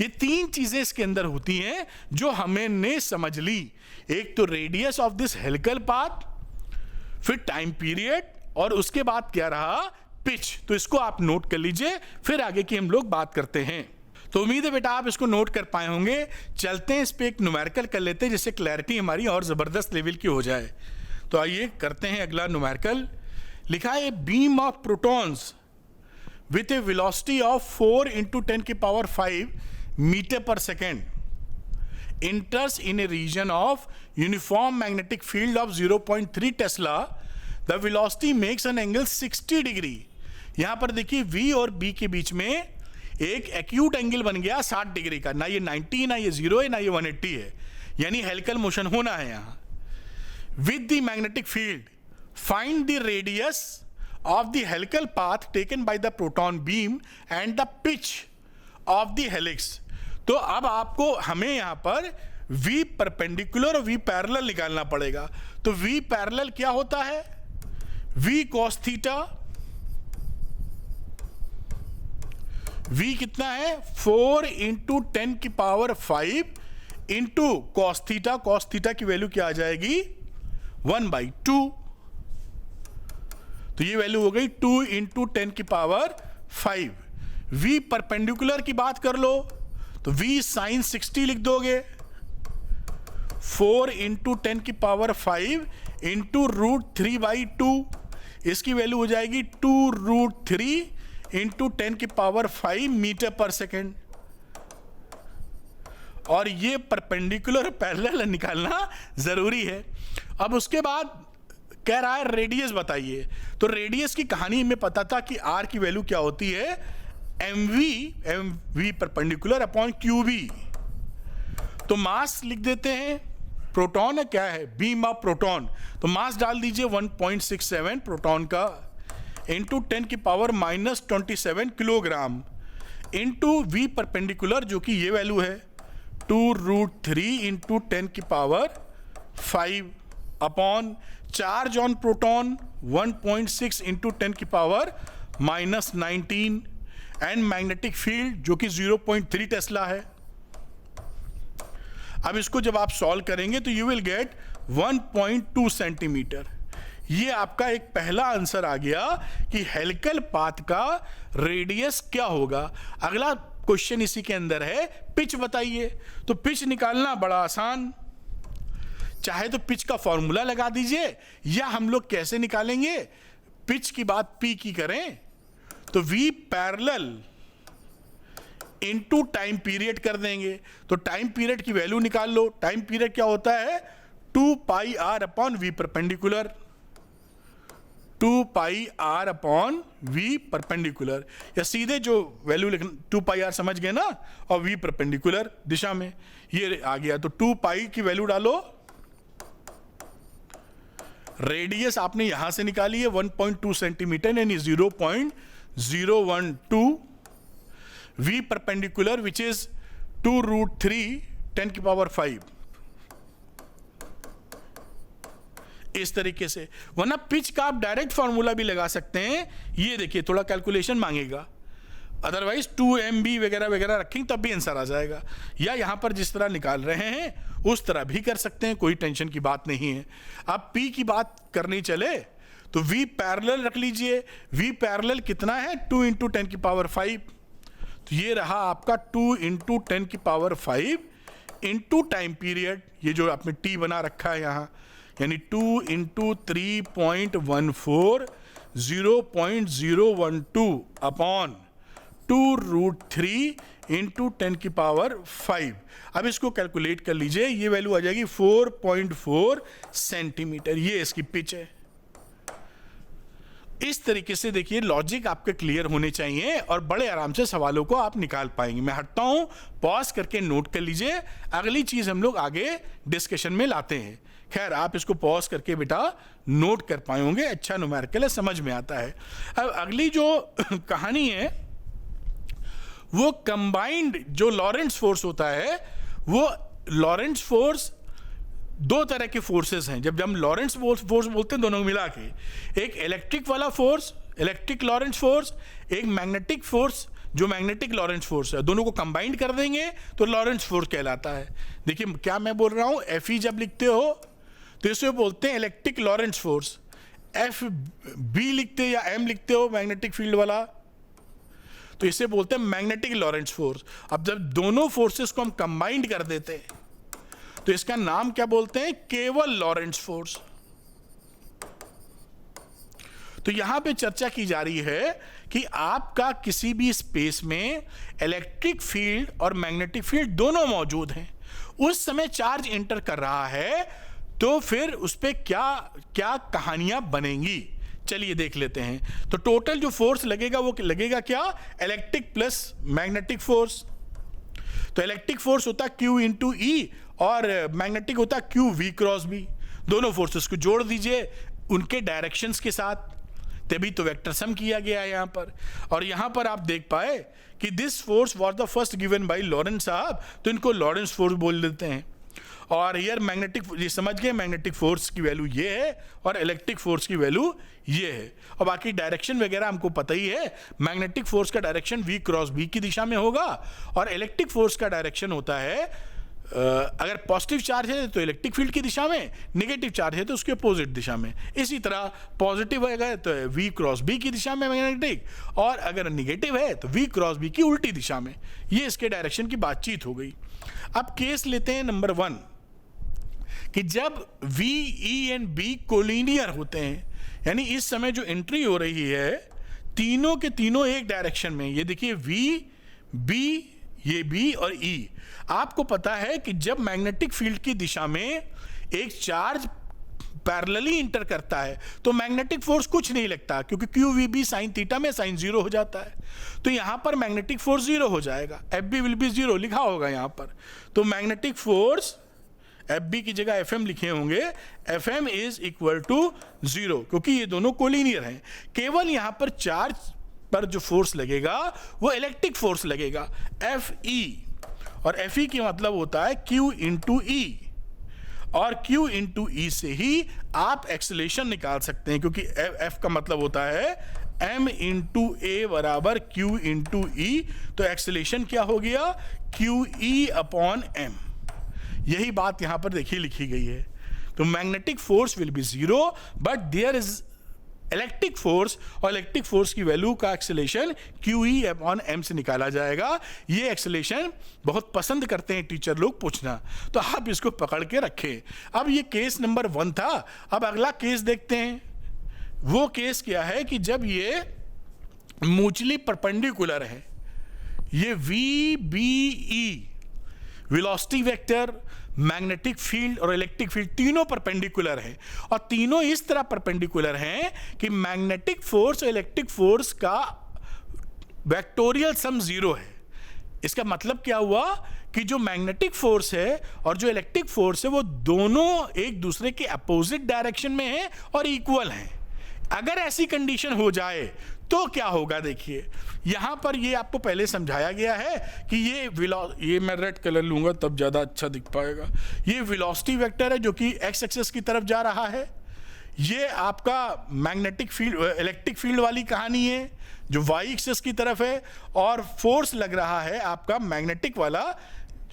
ये तीन चीजें इसके अंदर होती हैं जो हमने समझ ली। एक तो radius of this helical path, फिर टाइम पीरियड, और उसके बाद क्या रहा, पिच। तो इसको आप नोट कर लीजिए, फिर आगे की हम लोग बात करते हैं। तो उम्मीद है बेटा आप इसको नोट कर पाए होंगे। चलते हैं इस पे एक न्यूमेरिकल कर लेते हैं जिससे क्लैरिटी हमारी और जबरदस्त लेवल की हो जाए। तो आइए करते हैं अगला न्यूमेरिकल। लिखा है beam of protons with a velocity of 4 × 10⁵ metre per second enters in a region of uniform magnetic field of 0.3 Tesla. The velocity makes an angle 60 degree. यहां पर देखिए v और b के बीच में एक एक्यूट एंगल बन गया 60 डिग्री का। ना ये 90, ना ये 0 है, ना ये 180 है, यानी हेलिकल मोशन होना है यहां। With the magnetic field find the radius of the helical path taken by the proton beam and the pitch of the helix. तो अब आपको हमें यहां पर v परपेंडिकुलर और v पैरेलल निकालना पड़ेगा। तो v पैरेलल क्या होता है, v cos थीटा, v कितना है 4 × 10⁵ into cos theta. Cos theta की वैल्यू क्या आ जाएगी 1/2। तो ये वैल्यू हो गई 2 × 10⁵। v परपेंडिकुलर की बात कर लो तो v sin 60 लिख दोगे, 4 × 10⁵ इंटू √3/2। इसकी वैल्यू हो जाएगी 2√3 × 10⁵ मीटर पर सेकेंड। और ये परपेंडिकुलर पैरेलल निकालना जरूरी है। अब उसके बाद कह रहा है रेडियस बताइए। तो रेडियस की कहानी में पता था कि r की वैल्यू क्या होती है, mv परपेंडिकुलर अपॉन qb। तो मास लिख देते हैं, प्रोटॉन है, क्या है, बीम ऑफ प्रोटॉन। तो मास डाल दीजिए 1.67 प्रोटॉन का into 10⁻⁻27 kilogram into v perpendicular जो कि ये वैल्यू है 2√3 × 10⁵ upon charge on proton 1.6 × 10⁻⁻19 and magnetic field जो कि 0.3 टेस्ला है। अब इसको जब आप सॉल्व करेंगे तो यू विल गेट 1.2 सेंटीमीटर। ये आपका एक पहला आंसर आ गया कि हेलिकल पाथ का रेडियस क्या होगा। अगला क्वेश्चन इसी के अंदर है, पिच बताइए। तो पिच निकालना बड़ा आसान, चाहे तो पिच का फॉर्मूला लगा दीजिए, या हम लोग कैसे निकालेंगे, पिच की बात P की करें तो v parallel into time period कर देंगे। तो टाइम पीरियड की वैल्यू निकाल लो। टाइम पीरियड क्या होता है 2πr upon v perpendicular, 2πr upon v perpendicular, या सीधे जो वैल्यू लिखना 2πr समझ गए ना, और v परपेंडिकुलर दिशा में ये आ गया। तो 2π की वैल्यू डालो रेडियस आपने यहां से निकाली है 1.2 सेंटीमीटर यानी 0.012, V परपेंडिकुलर विच इज 2√3 10⁵ इस तरीके से। वरना पिच का आप डायरेक्ट फॉर्मूला भी लगा सकते हैं, ये देखिए थोड़ा कैलकुलेशन मांगेगा, अदरवाइज 2 MB वगैरह वगैरह रखेंगे तब भी आंसर आ जाएगा, या यहां पर जिस तरह निकाल रहे हैं उस तरह भी कर सकते हैं, कोई टेंशन की बात नहीं है। अब P की बात करनी चले तो V पैरेलल रख लीजिए, V पैरेलल कितना है 2 × 10⁵, तो ये रहा आपका 2 × 10⁵ इंटू टाइम पीरियड, ये जो आपने T बना रखा है यहाँ, यानी 2 × 3.14 0.012 अपॉन 2√3 × 10⁵। अब इसको कैलकुलेट कर लीजिए, ये वैल्यू आ जाएगी 4.4 सेंटीमीटर, ये इसकी पिच है। इस तरीके से देखिए लॉजिक आपके क्लियर होने चाहिए और बड़े आराम से सवालों को आप निकाल पाएंगे। मैं हटता हूं, पॉज करके नोट कर लीजिए, अगली चीज हम लोग आगे डिस्कशन में लाते हैं। खैर आप इसको पॉज करके बेटा नोट कर पाए होंगे, अच्छा न्यूमेरिकल है, समझ में आता है। अब अगली जो कहानी है वो कंबाइंड जो लॉरेंट्ज फोर्स होता है, वो लॉरेंट्ज फोर्स दो तरह के फोर्सेस हैं। जब हम लॉरेंट्ज फोर्स बोलते हैं दोनों मिला के, एक इलेक्ट्रिक वाला फोर्स, इलेक्ट्रिक लॉरेंट्ज फोर्स, एक मैग्नेटिक फोर्स जो मैग्नेटिक लॉरेंट्ज फोर्स है, दोनों को कंबाइंड कर देंगे तो लॉरेंट्ज फोर्स कहलाता है। देखिए क्या मैं बोल रहा हूं, Fe जब लिखते हो तो इसे बोलते हैं इलेक्ट्रिक लॉरेंट्ज फोर्स, Fb लिखते या M लिखते हो मैग्नेटिक फील्ड वाला तो इसे बोलते हैं मैग्नेटिक लॉरेंट्ज फोर्स। अब जब दोनों फोर्सेस को हम कंबाइंड कर देते हैं तो इसका नाम क्या बोलते हैं, केवल लॉरेंट्ज फोर्स। तो यहां पे चर्चा की जा रही है कि आपका किसी भी स्पेस में इलेक्ट्रिक फील्ड और मैग्नेटिक फील्ड दोनों मौजूद हैं, उस समय चार्ज एंटर कर रहा है तो फिर उस पे क्या क्या कहानियां बनेंगी, चलिए देख लेते हैं। तो टोटल जो फोर्स लगेगा वो लगेगा क्या, इलेक्ट्रिक प्लस मैग्नेटिक फोर्स। तो इलेक्ट्रिक फोर्स होता Q × E और मैग्नेटिक होता QV × B। दोनों फोर्सेस को जोड़ दीजिए उनके डायरेक्शंस के साथ, तभी तो वेक्टर सम किया गया है यहाँ पर। और यहाँ पर आप देख पाए कि this force was the first given by Lorentz साहब, तो इनको लॉरेंट्ज फोर्स बोल देते हैं। और यार मैग्नेटिक, ये समझ गए मैग्नेटिक फोर्स की वैल्यू ये है और इलेक्ट्रिक फोर्स की वैल्यू ये है। और बाकी डायरेक्शन वगैरह हमको पता ही है, मैग्नेटिक फोर्स का डायरेक्शन V × B की दिशा में होगा और इलेक्ट्रिक फोर्स का डायरेक्शन होता है अगर पॉजिटिव चार्ज है तो इलेक्ट्रिक फील्ड की दिशा में, नेगेटिव चार्ज है तो उसके अपोजिट दिशा में। इसी तरह पॉजिटिव है तो V × B की दिशा में मैग्नेटिक, और अगर नेगेटिव है तो V × B की उल्टी दिशा में। ये इसके डायरेक्शन की बातचीत हो गई। अब केस लेते हैं नंबर 1 कि जब V, E and B collinear होते हैं, यानी इस समय जो एंट्री हो रही है तीनों के तीनों एक डायरेक्शन में, ये देखिए V, B, ये B और E। आपको पता है कि जब मैग्नेटिक फील्ड की दिशा में एक चार्ज पैरेलली इंटर करता है तो मैग्नेटिक फोर्स कुछ नहीं लगता, क्योंकि QVB sin थीटा में sin 0 हो जाता है, तो यहां पर मैग्नेटिक फोर्स 0 हो जाएगा, FB विल बी 0 लिखा होगा यहां पर। तो मैग्नेटिक फोर्स FB की जगह FM लिखे होंगे, FM इज इक्वल टू 0, क्योंकि ये दोनों कोलिनियर हैं। केवल यहां पर चार्ज पर जो फोर्स लगेगा वो इलेक्ट्रिक फोर्स लगेगा FE, और FE की मतलब होता है Q × E, और Q × E से ही आप एक्सेलरेशन निकाल सकते हैं, क्योंकि F का मतलब होता है M × A बराबर Q × E। तो एक्सेलरेशन क्या हो गया, QE/M। यही बात यहां पर देखिए लिखी गई है। तो magnetic force will be 0 but there is electric force, और इलेक्ट्रिक फोर्स की वैल्यू का एक्सेलरेशन QE/M से निकाला जाएगा। ये एक्सेलरेशन बहुत पसंद करते हैं टीचर लोग पूछना, तो आप इसको पकड़ के रखें। अब ये केस नंबर 1 था। अब अगला केस देखते हैं। वो केस क्या है कि जब ये म्यूचुअली परपेंडिकुलर है, ये VBE velocity vector, magnetic field और इलेक्ट्रिक फील्ड तीनों परपेंडिकुलर हैं, और तीनों इस तरह परपेंडिकुलर हैं कि मैग्नेटिक फोर्स और इलेक्ट्रिक फोर्स का वेक्टोरियल सम 0 है। इसका मतलब क्या हुआ कि जो मैग्नेटिक फोर्स है और जो इलेक्ट्रिक फोर्स है वो दोनों एक दूसरे के अपोजिट डायरेक्शन में हैं और इक्वल हैं। अगर ऐसी कंडीशन हो जाए तो क्या होगा, देखिए यहां पर ये आपको पहले समझाया गया है कि ये मैं रेड कलर लूंगा तब ज्यादा अच्छा दिख पाएगा। ये वेलोसिटी वेक्टर है जो कि एक्स एक्सिस की तरफ जा रहा है। ये आपका मैग्नेटिक फील्ड इलेक्ट्रिक फील्ड वाली कहानी है जो वाई एक्सिस की तरफ है, और फोर्स लग रहा है आपका मैग्नेटिक वाला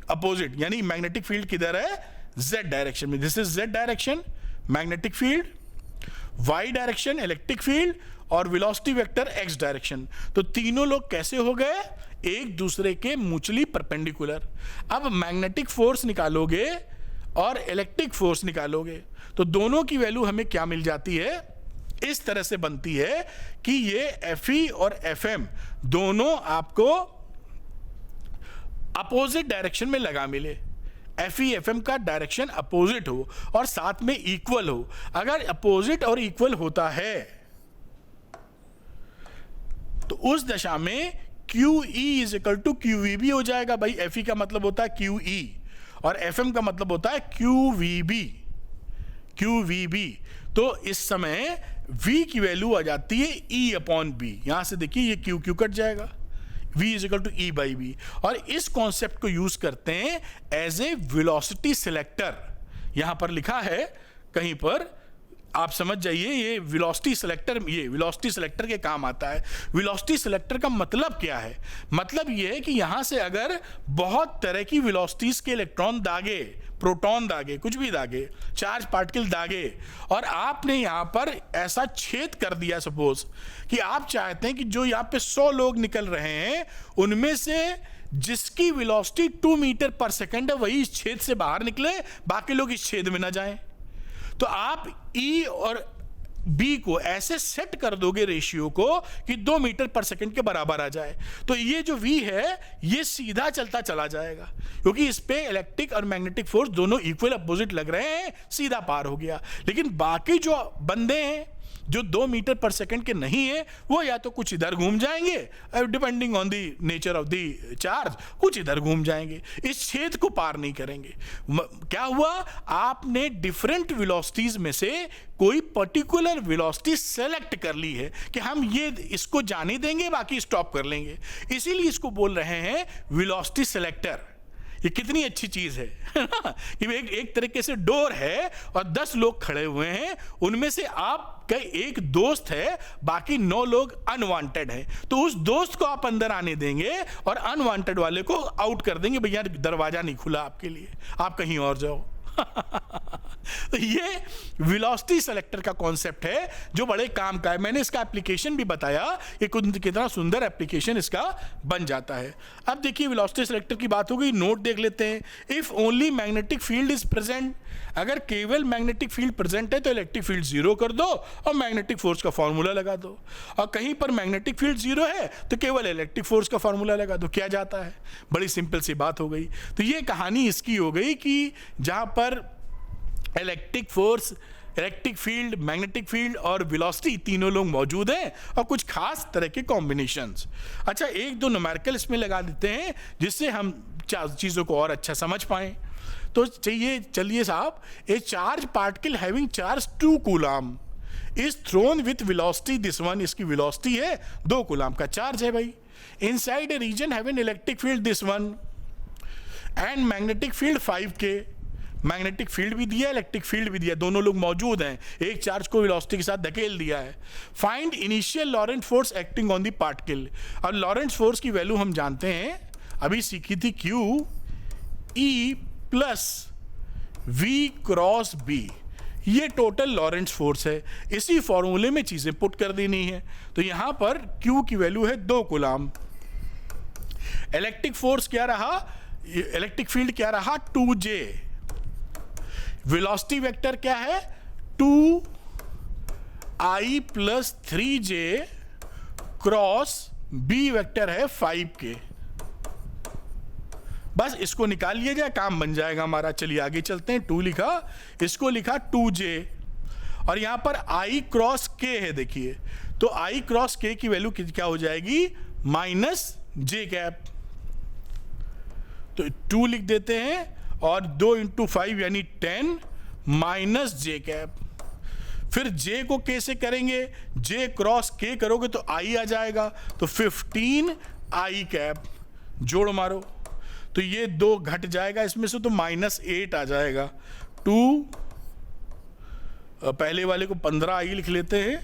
अपोजिट, यानी मैग्नेटिक फील्ड किधर है, जेड डायरेक्शन में। This is Z direction magnetic field, Y direction electric field, और वेलोसिटी वेक्टर एक्स डायरेक्शन। तो तीनों लोग कैसे हो गए, एक दूसरे के म्यूचुअली परपेंडिकुलर। अब मैग्नेटिक फोर्स निकालोगे और इलेक्ट्रिक फोर्स निकालोगे तो दोनों की वैल्यू हमें क्या मिल जाती है, इस तरह से बनती है कि ये Fe और Fm दोनों आपको अपोजिट डायरेक्शन में लगा मिले। Fe Fm का डायरेक्शन अपोजिट हो और साथ में इक्वल हो। अगर अपोजिट और इक्वल होता है तो उस दशा में QE is equal to QV भी हो जाएगा। भाई Fe का मतलब होता है QE और Fm का मतलब होता है QVB। तो इस समय V की वैल्यू आ जाती है E/B। यहां से देखिए ये Q कट जाएगा, V is equal to E/B। और इस कॉन्सेप्ट को यूज करते हैं एज ए वेलोसिटी सिलेक्टर। यहां पर लिखा है कहीं पर, आप समझ जाइए, ये वेलोसिटी सिलेक्टर के काम आता है। वेलोसिटी सिलेक्टर का मतलब क्या है, मतलब ये है कि यहां से अगर बहुत तरह की वेलोसिटीज के इलेक्ट्रॉन दागे, प्रोटॉन दागे, कुछ भी दागे, चार्ज पार्टिकल दागे, और आपने यहां पर ऐसा छेद कर दिया, सपोज कि आप चाहते हैं कि जो यहां पे 100 लोग निकल रहे हैं उनमें से जिसकी वेलोसिटी 2 मीटर पर सेकेंड है वही इस छेद से बाहर निकले, बाकी लोग इस छेद में ना जाएं। तो आप E और B को ऐसे सेट कर दोगे रेशियो को कि 2 मीटर पर सेकंड के बराबर आ जाए, तो ये जो V है ये सीधा चलता चला जाएगा, क्योंकि इस पे इलेक्ट्रिक और मैग्नेटिक फोर्स दोनों इक्वल अपोजिट लग रहे हैं, सीधा पार हो गया। लेकिन बाकी जो बंदे हैं जो 2 मीटर पर सेकंड के नहीं है वो या तो कुछ इधर घूम जाएंगे, depending on the nature of the charge, कुछ इधर घूम जाएंगे, इस छेद को पार नहीं करेंगे। क्या हुआ, आपने डिफरेंट वेलोसिटीज में से कोई पर्टिकुलर वेलोसिटी सेलेक्ट कर ली है कि हम ये इसको जाने देंगे, बाकी स्टॉप कर लेंगे, इसीलिए इसको बोल रहे हैं वेलोसिटी सिलेक्टर। ये कितनी अच्छी चीज है ना, कि एक तरीके से डोर है और 10 लोग खड़े हुए हैं, उनमें से आपका एक दोस्त है, बाकी 9 लोग अनवांटेड हैं। तो उस दोस्त को आप अंदर आने देंगे और अनवांटेड वाले को आउट कर देंगे, भैया दरवाजा नहीं खुला आपके लिए, आप कहीं और जाओ। तो ये वेलोसिटी सेलेक्टर का कॉन्सेप्ट है जो बड़े काम का है। मैंने इसका एप्लीकेशन भी बताया कि कितना सुंदर एप्लीकेशन इसका बन जाता है। अब देखिए वेलोसिटी सेलेक्टर की बात हो गई, नोट देख लेते हैं। If only magnetic field is present, अगर केवल मैग्नेटिक फील्ड प्रेजेंट है तो इलेक्ट्रिक फील्ड 0 कर दो और मैग्नेटिक फोर्स का फॉर्मूला लगा दो, और कहीं पर मैग्नेटिक फील्ड 0 है तो केवल इलेक्ट्रिक फोर्स का फॉर्मूला लगा दो। क्या जाता है, बड़ी सिंपल सी बात हो गई। तो ये कहानी इसकी हो गई कि जहां पर electric force, electric field, magnetic field और वेलोसिटी तीनों लोग मौजूद हैं और कुछ खास तरह के कॉम्बिनेशंस। अच्छा, 1-2 न्यूमेरिकल इसमें लगा देते हैं जिससे हम चीज़ों को और अच्छा समझ पाएं। तो चलिए साहब, a charge particle having charge 2 coulomb is thrown with velocity this one, इसकी वेलोसिटी है 2 कूलम का चार्ज है भाई, inside a region having electric field this one and magnetic field 5K। Magnetic field भी दिया, इलेक्ट्रिक फील्ड भी दिया, दोनों लोग मौजूद हैं, एक चार्ज को वेलोसिटी के साथ धकेल दिया है। Find initial Laurent force acting on the particle. और लॉरेंट फोर्स की वैल्यू हम जानते हैं, अभी सीखी थी, QE plus V cross B, ये टोटल लॉरेंट फोर्स है। इसी फॉर्मूले में चीजें पुट कर देनी है। तो यहां पर Q की वैल्यू है 2 कूलम, इलेक्ट्रिक फोर्स क्या रहा, इलेक्ट्रिक फील्ड क्या रहा 2J, वेलोसिटी वेक्टर क्या है 2I plus 3J cross B vector है 5K। बस इसको निकाल लिया जाए, काम बन जाएगा हमारा। चलिए आगे चलते हैं। 2 लिखा, इसको लिखा 2J, और यहां पर I क्रॉस K है। देखिए तो I क्रॉस K की वैल्यू क्या हो जाएगी, -J कैप। तो 2 लिख देते हैं और 2 × 5 यानी 10 माइनस जे कैप। फिर जे को के से करेंगे, जे क्रॉस के करोगे तो आई आ जाएगा, तो 15 आई कैप। जोड़ मारो तो ये 2 घट जाएगा इसमें से, तो -8 आ जाएगा। 2 पहले वाले को 15 आई लिख लेते हैं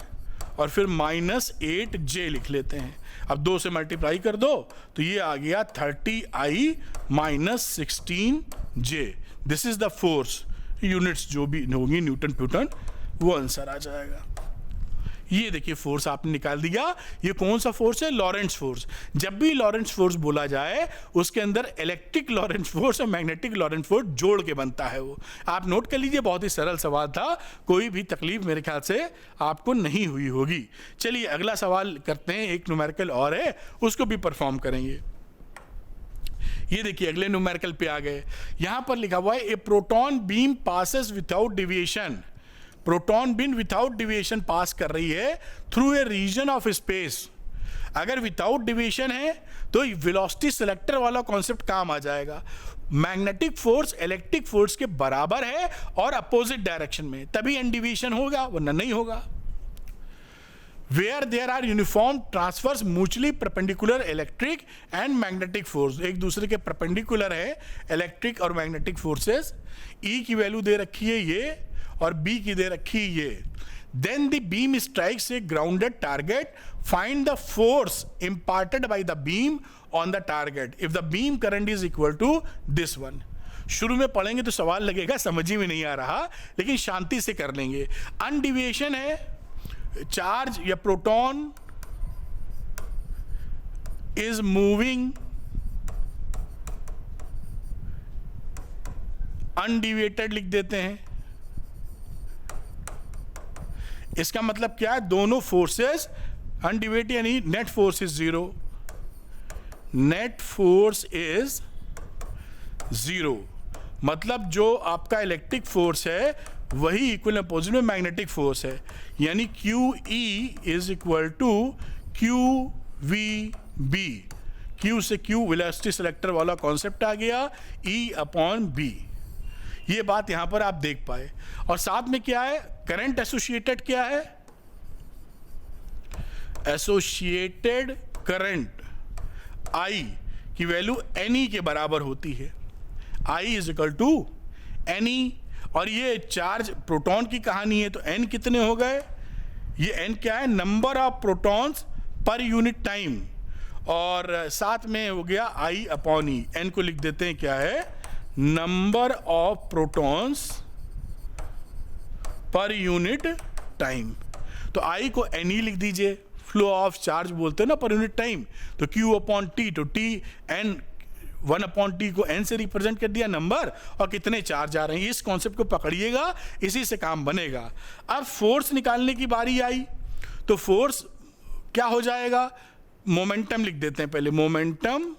और फिर -8 जे लिख लेते हैं। अब 2 से मल्टीप्लाई कर दो तो ये आ गया 30 I - 16 J. This is the force. Units जो भी होगी न्यूटन प्यूटन वो आंसर आ जाएगा। ये देखिए फोर्स आपने निकाल दिया। ये कौन सा फोर्स है? लॉरेंट्ज फोर्स। जब भी लॉरेंट्ज फोर्स बोला जाए उसके अंदर इलेक्ट्रिक लॉरेंट्ज फोर्स और मैग्नेटिक लॉरेंट्ज फोर्स जोड़ के बनता है वो। आप नोट कर लीजिए, बहुत ही सरल सवाल था, कोई भी तकलीफ मेरे ख्याल से आपको नहीं हुई होगी। चलिए अगला सवाल करते हैं, एक न्यूमेरिकल और है उसको भी परफॉर्म करेंगे। ये देखिए अगले न्यूमेरिकल पे आ गए। यहां पर लिखा हुआ है a proton beam passes without deviation. Proton beam without deviation pass कर रही है through a region of space. अगर विदाउट डिविएशन है तो वेलोसिटी सिलेक्टर वाला कॉन्सेप्ट काम आ जाएगा। मैग्नेटिक फोर्स इलेक्ट्रिक फोर्स के बराबर है और अपोजिट डायरेक्शन में, तभी एन डिविएशन होगा, वरना नहीं होगा। Where there are uniform transverse mutually perpendicular electric and magnetic force, एक दूसरे के परपेंडिकुलर है इलेक्ट्रिक और मैग्नेटिक फोर्सेस। E की वैल्यू दे रखी है ये और B की दे रखी है ये। Then the beam strikes a grounded target. Find the force imparted by the beam on the target if the beam current is equal to this one. शुरू में पढ़ेंगे तो सवाल लगेगा समझ ही में नहीं आ रहा, लेकिन शांति से कर लेंगे। अनडिविएशन है, चार्ज या प्रोटॉन इज मूविंग अनडिविएटेड लिख देते हैं। इसका मतलब क्या है? दोनों फोर्सेस अनडिविएटेड यानी net force is 0। Net force is 0 मतलब जो आपका इलेक्ट्रिक फोर्स है वही इक्वल अपोजिट में मैग्नेटिक फोर्स है, यानी QE is equal to QVB। Q से Q वेलोसिटी सिलेक्टर वाला कॉन्सेप्ट आ गया, E/B। ये बात यहां पर आप देख पाए। और साथ में क्या है? करंट एसोसिएटेड क्या है? एसोसिएटेड करंट I की वैल्यू NE के बराबर होती है। I is equal to NE। और ये चार्ज प्रोटॉन की कहानी है, तो N कितने हो गए? ये N क्या है? Number of protons per unit time, और साथ में हो गया I/E। N को लिख देते हैं क्या है? Number of protons per unit time. तो I को NE लिख दीजिए, फ्लो ऑफ चार्ज बोलते हैं ना पर यूनिट टाइम, तो Q/T, तो T N 1/T को N से रिप्रेजेंट कर दिया नंबर, और कितने चार्ज आ रहे हैं। इस कॉन्सेप्ट को पकड़िएगा, इसी से काम बनेगा। अब फोर्स निकालने की बारी आई, तो फोर्स क्या हो जाएगा? मोमेंटम लिख देते हैं पहले। मोमेंटम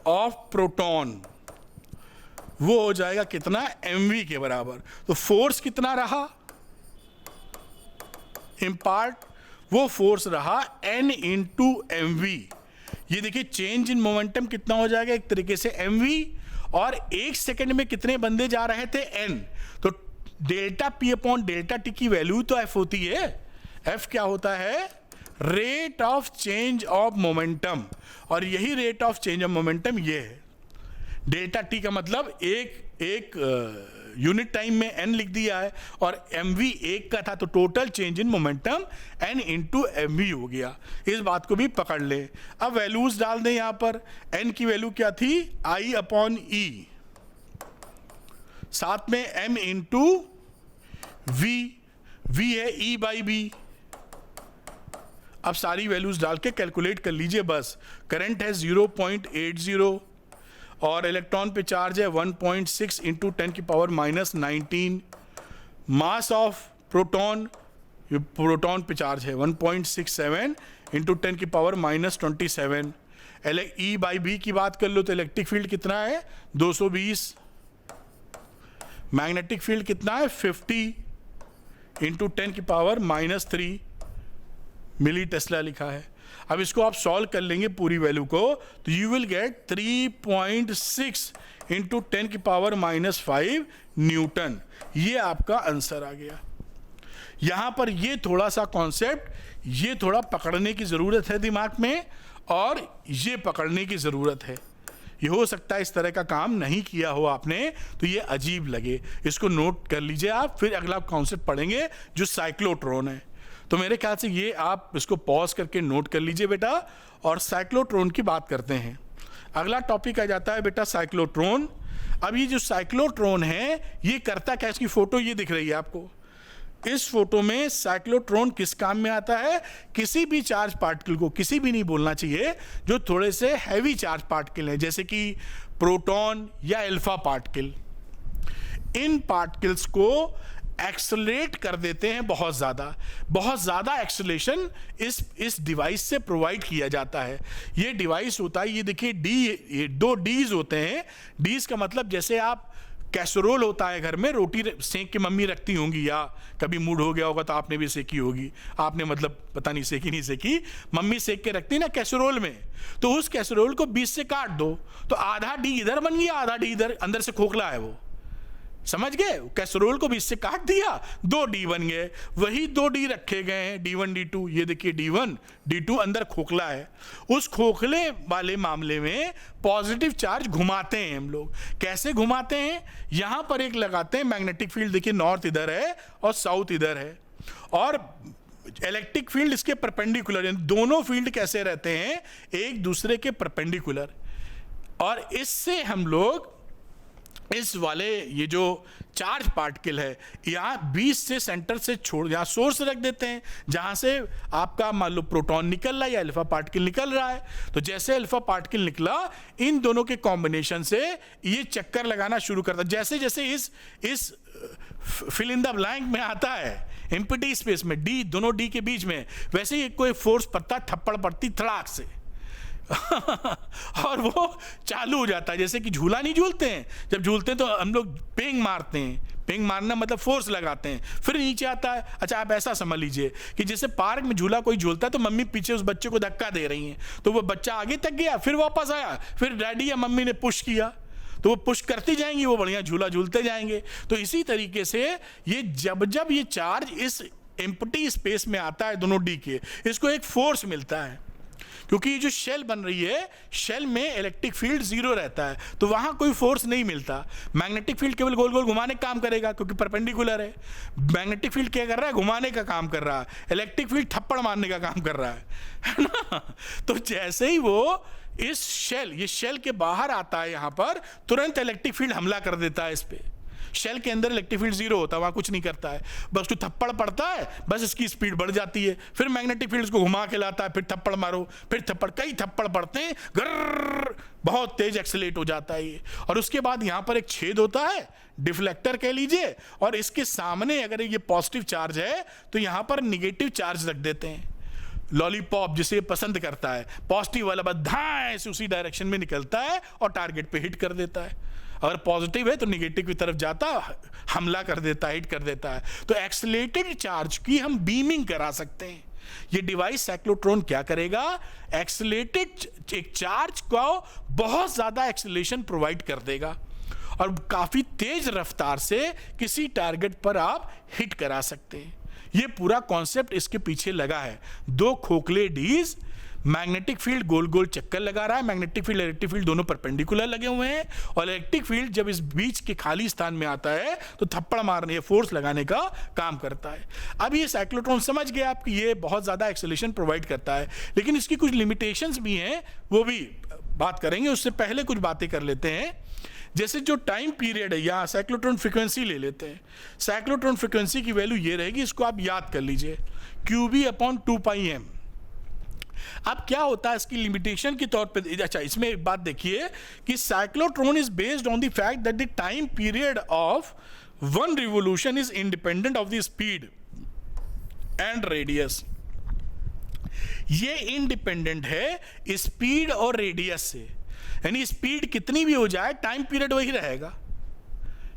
ऑफ प्रोटॉन वो हो जाएगा कितना? mv के बराबर। तो फोर्स कितना रहा इम्पार्ट? वो फोर्स रहा n × mv। ये देखिए चेंज इन मोमेंटम कितना हो जाएगा एक तरीके से mv, और एक सेकंड में कितने बंदे जा रहे थे? n। तो डेल्टा P/डेल्टा T की वैल्यू तो f होती है। f क्या होता है? Rate of change of momentum, और यही rate of change of momentum ये है। डेल्टा T का मतलब एक यूनिट टाइम में n लिख दिया है, और mv एक का था, तो total change in momentum n × mv हो गया। इस बात को भी पकड़ ले। अब वैल्यूज डाल दें यहां पर। n की वैल्यू क्या थी? I/E, साथ में m × v, v है E/B। अब सारी वैल्यूज डाल के कैलकुलेट कर लीजिए बस। करंट है 0.80 और इलेक्ट्रॉन पे चार्ज है 1.6 × 10⁻⁻19। मास ऑफ प्रोटॉन, प्रोटॉन पे चार्ज है 1.67 × 10⁻⁻27। E/B की बात कर लो तो इलेक्ट्रिक फील्ड कितना है? 220। मैग्नेटिक फील्ड कितना है? 50 × 10⁻³ मिली टेस्ला लिखा है। अब इसको आप सॉल्व कर लेंगे पूरी वैल्यू को, तो you will get 3.6 into 10⁻⁻5 Newton. ये आपका आंसर आ गया। यहां पर ये थोड़ा सा कॉन्सेप्ट, ये थोड़ा पकड़ने की ज़रूरत है दिमाग में, और ये पकड़ने की ज़रूरत है। ये हो सकता है इस तरह का काम नहीं किया हो आपने, तो ये अजीब लगे। इसको नोट कर लीजिए आप, फिर अगला कॉन्सेप्ट पढ़ेंगे जो साइक्लोट्रॉन है। तो मेरे ख्याल से ये आप इसको पॉज करके नोट कर लीजिए बेटा, और साइक्लोट्रॉन की बात करते हैं। अगला टॉपिक आ जाता है बेटा साइक्लोट्रॉन। अब ये जो साइक्लोट्रॉन है ये करता क्या, इसकी फोटो ये दिख रही है आपको। इस फोटो में साइक्लोट्रॉन किस काम में आता है, किसी भी चार्ज पार्टिकल को, किसी भी नहीं बोलना चाहिए, जो थोड़े से हैवी चार्ज पार्टिकल हैं, जैसे कि प्रोटॉन या अल्फा पार्टिकल, इन पार्टिकल्स को एक्सेलरेट कर देते हैं बहुत ज़्यादा एक्सेलरेशन इस डिवाइस से प्रोवाइड किया जाता है। ये डिवाइस होता है, ये देखिए ये 2 डीज होते हैं। डीज का मतलब जैसे आप कैसरोल होता है घर में, रोटी सेक के मम्मी रखती होंगी, या कभी मूड हो गया होगा तो आपने भी सेकी होगी, आपने मतलब पता नहीं सेकी नहीं सेकी, मम्मी सेक के रखती ना कैसरोल में, तो उस कैसरोल को 20 से काट दो तो आधा डी इधर बन गया, आधा डी इधर, अंदर से खोखला है वो, समझ गए। कैसरोल को 20 से काट दिया, 2 डी बन गए। वही 2 डी रखे गए हैं, D1 D2, ये देखिए D1 D2, अंदर खोखला है। उस खोखले वाले मामले में पॉजिटिव चार्ज घुमाते हैं हम लोग। कैसे घुमाते हैं, यहां पर एक लगाते हैं मैग्नेटिक फील्ड, देखिए नॉर्थ इधर है और साउथ इधर है, और इलेक्ट्रिक फील्ड इसके परपेंडिकुलर है। दोनों फील्ड कैसे रहते हैं, एक दूसरे के परपेंडिकुलर, और इससे हम लोग इस वाले ये जो चार्ज पार्टिकल है यहाँ 20 से सेंटर से छोड़, यहाँ सोर्स रख देते हैं जहाँ से आपका मान लो प्रोटॉन निकल रहा है या अल्फा पार्टिकल निकल रहा है। तो जैसे अल्फा पार्टिकल निकला, इन दोनों के कॉम्बिनेशन से ये चक्कर लगाना शुरू करता है। जैसे जैसे इस फिल इन द ब्लैंक में आता है, एम्प्टी स्पेस में डी, दोनों डी के बीच में, वैसे ही कोई फोर्स पड़ता, थप्पड़ पड़ती धड़ाक से और वो चालू हो जाता है। जैसे कि झूला नहीं झूलते हैं, जब झूलते हैं तो हम लोग पेंग मारते हैं, पेंग मारना मतलब फोर्स लगाते हैं, फिर नीचे आता है। अच्छा आप ऐसा समझ लीजिए कि जैसे पार्क में झूला कोई झूलता है तो मम्मी पीछे उस बच्चे को धक्का दे रही हैं, तो वो बच्चा आगे तक गया, फिर वापस आया, फिर डैडी या मम्मी ने पुश किया, तो वो पुश करती जाएंगी, वो बढ़िया झूला झूलते जाएंगे। तो इसी तरीके से ये जब जब ये चार्ज इस एम्प्टी स्पेस में आता है दोनों डी के, इसको एक फोर्स मिलता है, क्योंकि ये जो शेल बन रही है, शेल में इलेक्ट्रिक फील्ड 0 रहता है, तो वहां कोई फोर्स नहीं मिलता। मैग्नेटिक फील्ड केवल गोल गोल घुमाने का काम करेगा, क्योंकि परपेंडिकुलर है। मैग्नेटिक फील्ड क्या कर रहा है, घुमाने का काम कर रहा है। इलेक्ट्रिक फील्ड थप्पड़ मारने का काम कर रहा है ना। तो जैसे ही वो इस शेल, ये शेल के बाहर आता है, यहां पर तुरंत इलेक्ट्रिक फील्ड हमला कर देता है इस पे। शेल के अंदर इलेक्ट्रिक फील्ड 0 होता है, वहां कुछ नहीं करता है, बस उसको थप्पड़ पड़ता है, बस इसकी स्पीड बढ़ जाती है। फिर मैग्नेटिक फील्ड को घुमा के लाता है, फिर थप्पड़ मारो, फिर थप्पड़, कई थप्पड़ पड़ते हैं, गर्र, बहुत तेज एक्सेलेरेट हो जाता है ये। और उसके बाद यहां पर एक छेद होता है, डिफ्लेक्टर कह लीजिए, और इसके सामने अगर ये पॉजिटिव चार्ज है तो यहां पर निगेटिव चार्ज रख देते हैं। लॉलीपॉप जिसे पसंद करता है, पॉजिटिव वाला बस धाए से उसी डायरेक्शन में निकलता है और टारगेट पे हिट कर देता है। अगर पॉजिटिव है तो निगेटिव की तरफ जाता, हमला कर देता है, हिट कर देता है। तो एक्सेलरेटेड चार्ज की हम बीमिंग करा सकते हैं। ये डिवाइस साइक्लोट्रॉन क्या करेगा, एक्सेलरेटेड एक चार्ज को बहुत ज्यादा एक्सेलरेशन प्रोवाइड कर देगा और काफी तेज रफ्तार से किसी टारगेट पर आप हिट करा सकते हैं। ये पूरा कॉन्सेप्ट इसके पीछे लगा है। 2 खोखले डीज, मैग्नेटिक फील्ड गोल गोल चक्कर लगा रहा है, मैग्नेटिक फील्ड इलेक्ट्रिक फील्ड दोनों परपेंडिकुलर लगे हुए हैं, और इलेक्ट्रिक फील्ड जब इस बीच के खाली स्थान में आता है तो थप्पड़ मारने, फोर्स लगाने का काम करता है। अब ये साइक्लोट्रॉन समझ गए आप कि ये बहुत ज़्यादा एक्सेलरेशन प्रोवाइड करता है, लेकिन इसकी कुछ लिमिटेशंस भी हैं, वो भी बात करेंगे। उससे पहले कुछ बातें कर लेते हैं। जैसे जो टाइम पीरियड है, यहाँ साइक्लोट्रॉन फ्रीक्वेंसी ले लेते हैं। साइक्लोट्रॉन फ्रीक्वेंसी की वैल्यू ये रहेगी, इसको आप याद कर लीजिए, QB/2πm। अब क्या होता है इसकी लिमिटेशन के तौर पे, अच्छा इसमें एक बात देखिए कि cyclotron is based on the fact that the time period of one revolution is independent of the speed and radius. ये इंडिपेंडेंट है स्पीड और रेडियस से, यानी स्पीड कितनी भी हो जाए टाइम पीरियड वही रहेगा।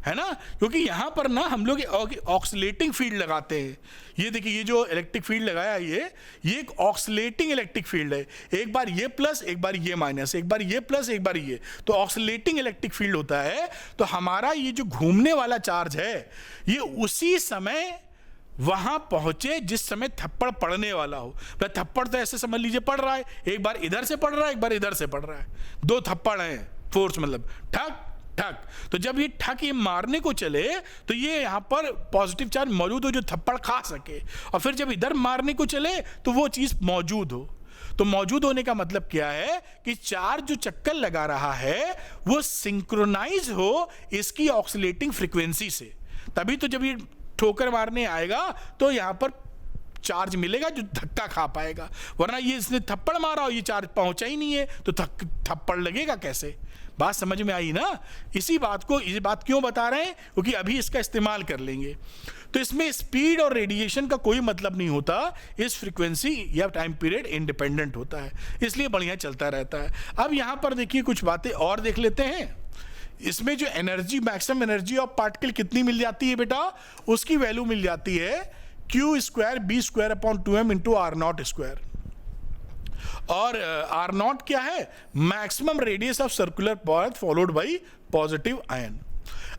है ना, क्योंकि यहां पर ना हम लोग ऑक्सीलेटिंग फील्ड लगाते हैं। ये देखिए, ये जो इलेक्ट्रिक फील्ड लगाया ये एक ऑक्सीलेटिंग इलेक्ट्रिक फील्ड है। एक बार ये प्लस, एक बार ये माइनस, एक बार ये प्लस, एक बार ये, तो ऑक्सीलेटिंग इलेक्ट्रिक फील्ड होता है। तो हमारा ये जो घूमने वाला चार्ज है ये उसी समय वहां पहुंचे जिस समय थप्पड़ पड़ने वाला हो। थप्पड़ तो ऐसे समझ लीजिए पड़ रहा है, एक बार इधर से पड़ रहा है, एक बार इधर से पड़ रहा है, 2 थप्पड़ हैं, फोर्स मतलब ठक ठक। तो जब ये ठक ये मारने को चले तो ये यहाँ पर पॉजिटिव चार्ज मौजूद हो जो थप्पड़ खा सके, और फिर जब इधर मारने को चले तो वो चीज मौजूद हो। तो मौजूद होने का मतलब क्या है कि चार्ज जो चक्कर लगा रहा है वो सिंक्रोनाइज हो इसकी ऑक्सीलेटिंग फ्रीक्वेंसी से, तभी तो जब ये ठोकर मारने आएगा तो यहां पर चार्ज मिलेगा जो धक्का खा पाएगा। वरना ये इसने थप्पड़ मारा और ये चार्ज पहुंचा ही नहीं है तो थप्पड़ लगेगा कैसे? बात समझ में आई ना? ये बात क्यों बता रहे हैं? क्योंकि अभी इसका इस्तेमाल कर लेंगे। तो इसमें स्पीड और रेडिएशन का कोई मतलब नहीं होता, इस फ्रीक्वेंसी या टाइम पीरियड इंडिपेंडेंट होता है, इसलिए बढ़िया चलता रहता है। अब यहां पर देखिए कुछ बातें और देख लेते हैं। इसमें जो energy, maximum energy of particle कितनी मिल जाती है बेटा? उसकी वैल्यू मिल जाती है Q² B² upon 2m into R0²। और R0 क्या है? Maximum radius of circular path followed by positive ion.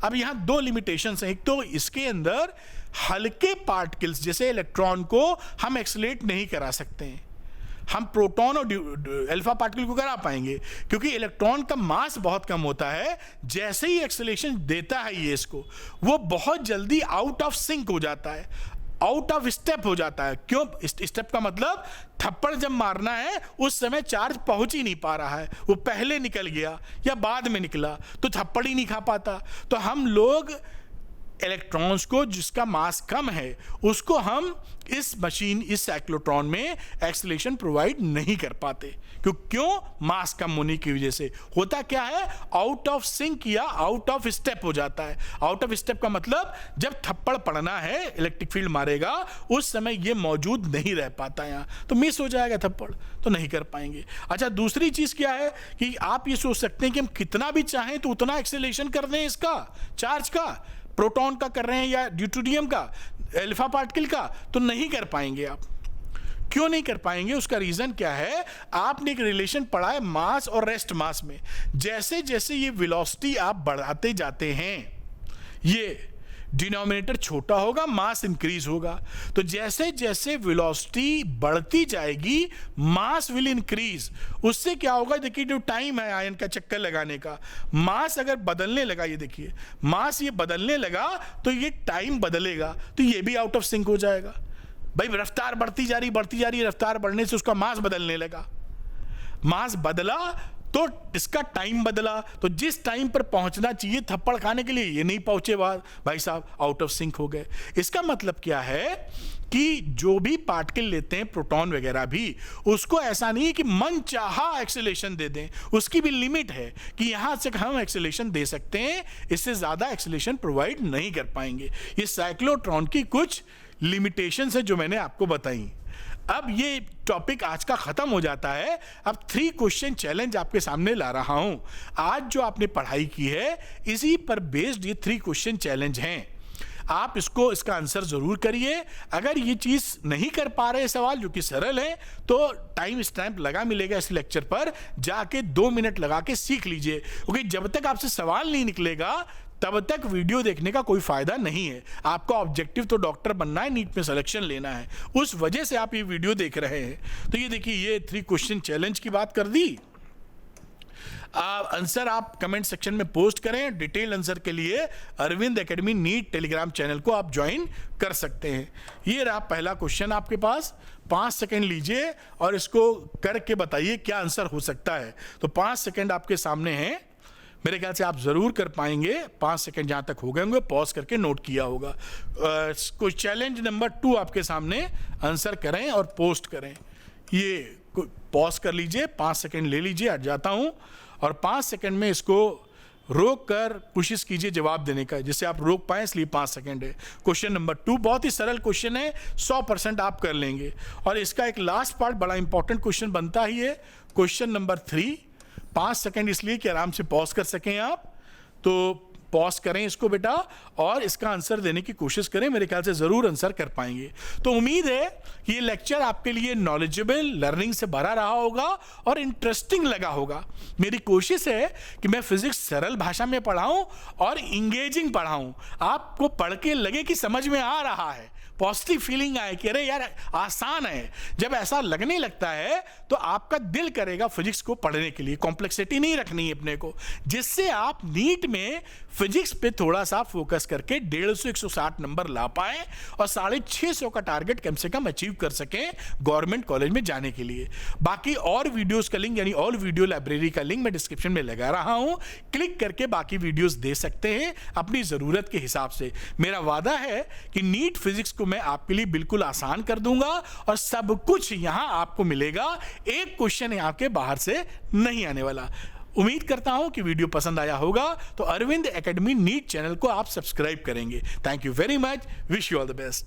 अब यहां 2 लिमिटेशंस हैं। एक तो इसके अंदर हल्के पार्टिकल्स जैसे इलेक्ट्रॉन को हम एक्सीलरेट नहीं करा सकते हैं, हम प्रोटॉन और अल्फा पार्टिकल को करा पाएंगे क्योंकि इलेक्ट्रॉन का मास बहुत कम होता है। जैसे ही एक्सेलरेशन देता है ये इसको, वो बहुत जल्दी आउट ऑफ सिंक हो जाता है, आउट ऑफ स्टेप हो जाता है। क्यों स्टेप का मतलब? थप्पड़ जब मारना है उस समय चार्ज पहुंच ही नहीं पा रहा है, वो पहले निकल गया या बाद में निकला तो थप्पड़ ही नहीं खा पाता। तो हम लोग इलेक्ट्रॉन्स को जिसका मास कम है उसको हम इस मशीन, इस साइक्लोट्रॉन में एक्सेलरेशन प्रोवाइड नहीं कर पाते। क्यों? मास कम होने की वजह से। होता क्या है? आउट ऑफ सिंक या आउट ऑफ स्टेप हो जाता है। आउट ऑफ स्टेप का मतलब जब थप्पड़ पड़ना है, इलेक्ट्रिक फील्ड मारेगा, उस समय ये मौजूद नहीं रह पाता, यहाँ तो मिस हो जाएगा थप्पड़, तो नहीं कर पाएंगे। अच्छा, दूसरी चीज क्या है कि आप ये सोच सकते हैं कि हम कितना भी चाहें तो उतना एक्सेलरेशन कर दें इसका चार्ज का, प्रोटॉन का कर रहे हैं या ड्यूटेरियम का, अल्फा पार्टिकल का, तो नहीं कर पाएंगे आप। क्यों नहीं कर पाएंगे? उसका रीजन क्या है? आपने एक रिलेशन पढ़ा है मास और रेस्ट मास में। जैसे जैसे ये वेलोसिटी आप बढ़ाते जाते हैं, ये डिनोमिनेटर छोटा होगा, मास इंक्रीज होगा। तो जैसे जैसे वेलोसिटी बढ़ती जाएगी मास विल इंक्रीज। उससे क्या होगा? देखिए जो टाइम है आयन का चक्कर लगाने का, मास अगर बदलने लगा, ये देखिए मास ये बदलने लगा तो ये टाइम बदलेगा, तो ये भी आउट ऑफ सिंक हो जाएगा। भाई रफ्तार बढ़ती जा रही, रफ्तार बढ़ने से उसका मास बदलने लगा, मास बदला तो इसका टाइम बदला, तो जिस टाइम पर पहुंचना चाहिए थप्पड़ खाने के लिए ये नहीं पहुंचे, भाई साहब आउट ऑफ सिंक हो गए। इसका मतलब क्या है कि जो भी पार्टिकल लेते हैं, प्रोटॉन वगैरह भी, उसको ऐसा नहीं है कि मन चाहा एक्सेलरेशन दे दें, उसकी भी लिमिट है कि यहां से हम एक्सेलरेशन दे सकते हैं, इससे ज्यादा एक्सेलरेशन प्रोवाइड नहीं कर पाएंगे। ये साइक्लोट्रॉन की कुछ लिमिटेशंस है जो मैंने आपको बताई। अब ये टॉपिक आज का खत्म हो जाता है। अब 3 क्वेश्चन चैलेंज आपके सामने ला रहा हूं। आज जो आपने पढ़ाई की है इसी पर बेस्ड ये 3 क्वेश्चन चैलेंज हैं। आप इसका आंसर जरूर करिए। अगर ये चीज नहीं कर पा रहे सवाल जो कि सरल है, तो टाइम स्टैंप लगा मिलेगा इस लेक्चर पर, जाके 2 मिनट लगा के सीख लीजिए, क्योंकि जब तक आपसे सवाल नहीं निकलेगा तब तक वीडियो देखने का कोई फायदा नहीं है। आपका ऑब्जेक्टिव तो डॉक्टर बनना है, नीट में सिलेक्शन लेना है, उस वजह से आप ये वीडियो देख रहे हैं। तो ये देखिए, ये 3 क्वेश्चन चैलेंज की बात कर दी। आंसर आप कमेंट सेक्शन में पोस्ट करें। डिटेल आंसर के लिए Arvind Academy NEET Telegram channel को आप ज्वाइन कर सकते हैं। ये रहा पहला क्वेश्चन आपके पास। 5 सेकंड लीजिए और इसको करके बताइए क्या आंसर हो सकता है। तो 5 सेकंड आपके सामने हैं, मेरे ख्याल से आप जरूर कर पाएंगे। 5 सेकंड जहां तक हो गए होंगे पॉज करके नोट किया होगा। कोई चैलेंज नंबर 2 आपके सामने, आंसर करें और पोस्ट करें। ये पॉज कर लीजिए, 5 सेकंड ले लीजिए, हट जाता हूं, और 5 सेकंड में इसको रोक कर कोशिश कीजिए जवाब देने का, जिससे आप रोक पाए, इसलिए 5 सेकंड है। क्वेश्चन नंबर 2 बहुत ही सरल क्वेश्चन है, 100% आप कर लेंगे। और इसका एक लास्ट पार्ट बड़ा इंपॉर्टेंट क्वेश्चन बनता ही है। क्वेश्चन नंबर 3, 5 सेकंड इसलिए कि आराम से पॉज कर सकें आप। तो पॉज करें इसको बेटा और इसका आंसर देने की कोशिश करें, मेरे ख्याल से जरूर आंसर कर पाएंगे। तो उम्मीद है कि ये लेक्चर आपके लिए नॉलेजेबल, लर्निंग से भरा रहा होगा और इंटरेस्टिंग लगा होगा। मेरी कोशिश है कि मैं फिजिक्स सरल भाषा में पढ़ाऊं और इंगेजिंग पढ़ाऊं, आपको पढ़ के लगे कि समझ में आ रहा है, पॉजिटिव फीलिंग आए कि अरे यार आसान है। जब ऐसा लगने लगता है तो आपका दिल करेगा फिजिक्स को पढ़ने के लिए, कॉम्प्लेक्सिटी नहीं रखनी है अपने को, जिससे आप नीट में फिजिक्स पे थोड़ा सा फोकस करके 150-160 नंबर ला पाए और 650 का टारगेट कम से कम अचीव कर सकें गवर्नमेंट कॉलेज में जाने के लिए। बाकी और वीडियोस का लिंक यानी ऑल वीडियो लाइब्रेरी का लिंक मैं डिस्क्रिप्शन में लगा रहा हूं, क्लिक करके बाकी वीडियोस दे सकते हैं अपनी जरूरत के हिसाब से। मेरा वादा है कि नीट फिजिक्स को मैं आपके लिए बिल्कुल आसान कर दूंगा और सब कुछ यहां आपको मिलेगा, एक क्वेश्चन यहां के बाहर से नहीं आने वाला। उम्मीद करता हूं कि वीडियो पसंद आया होगा, तो अरविंद एकेडमी नीट चैनल को आप सब्सक्राइब करेंगे। Thank you very much, wish you all the best.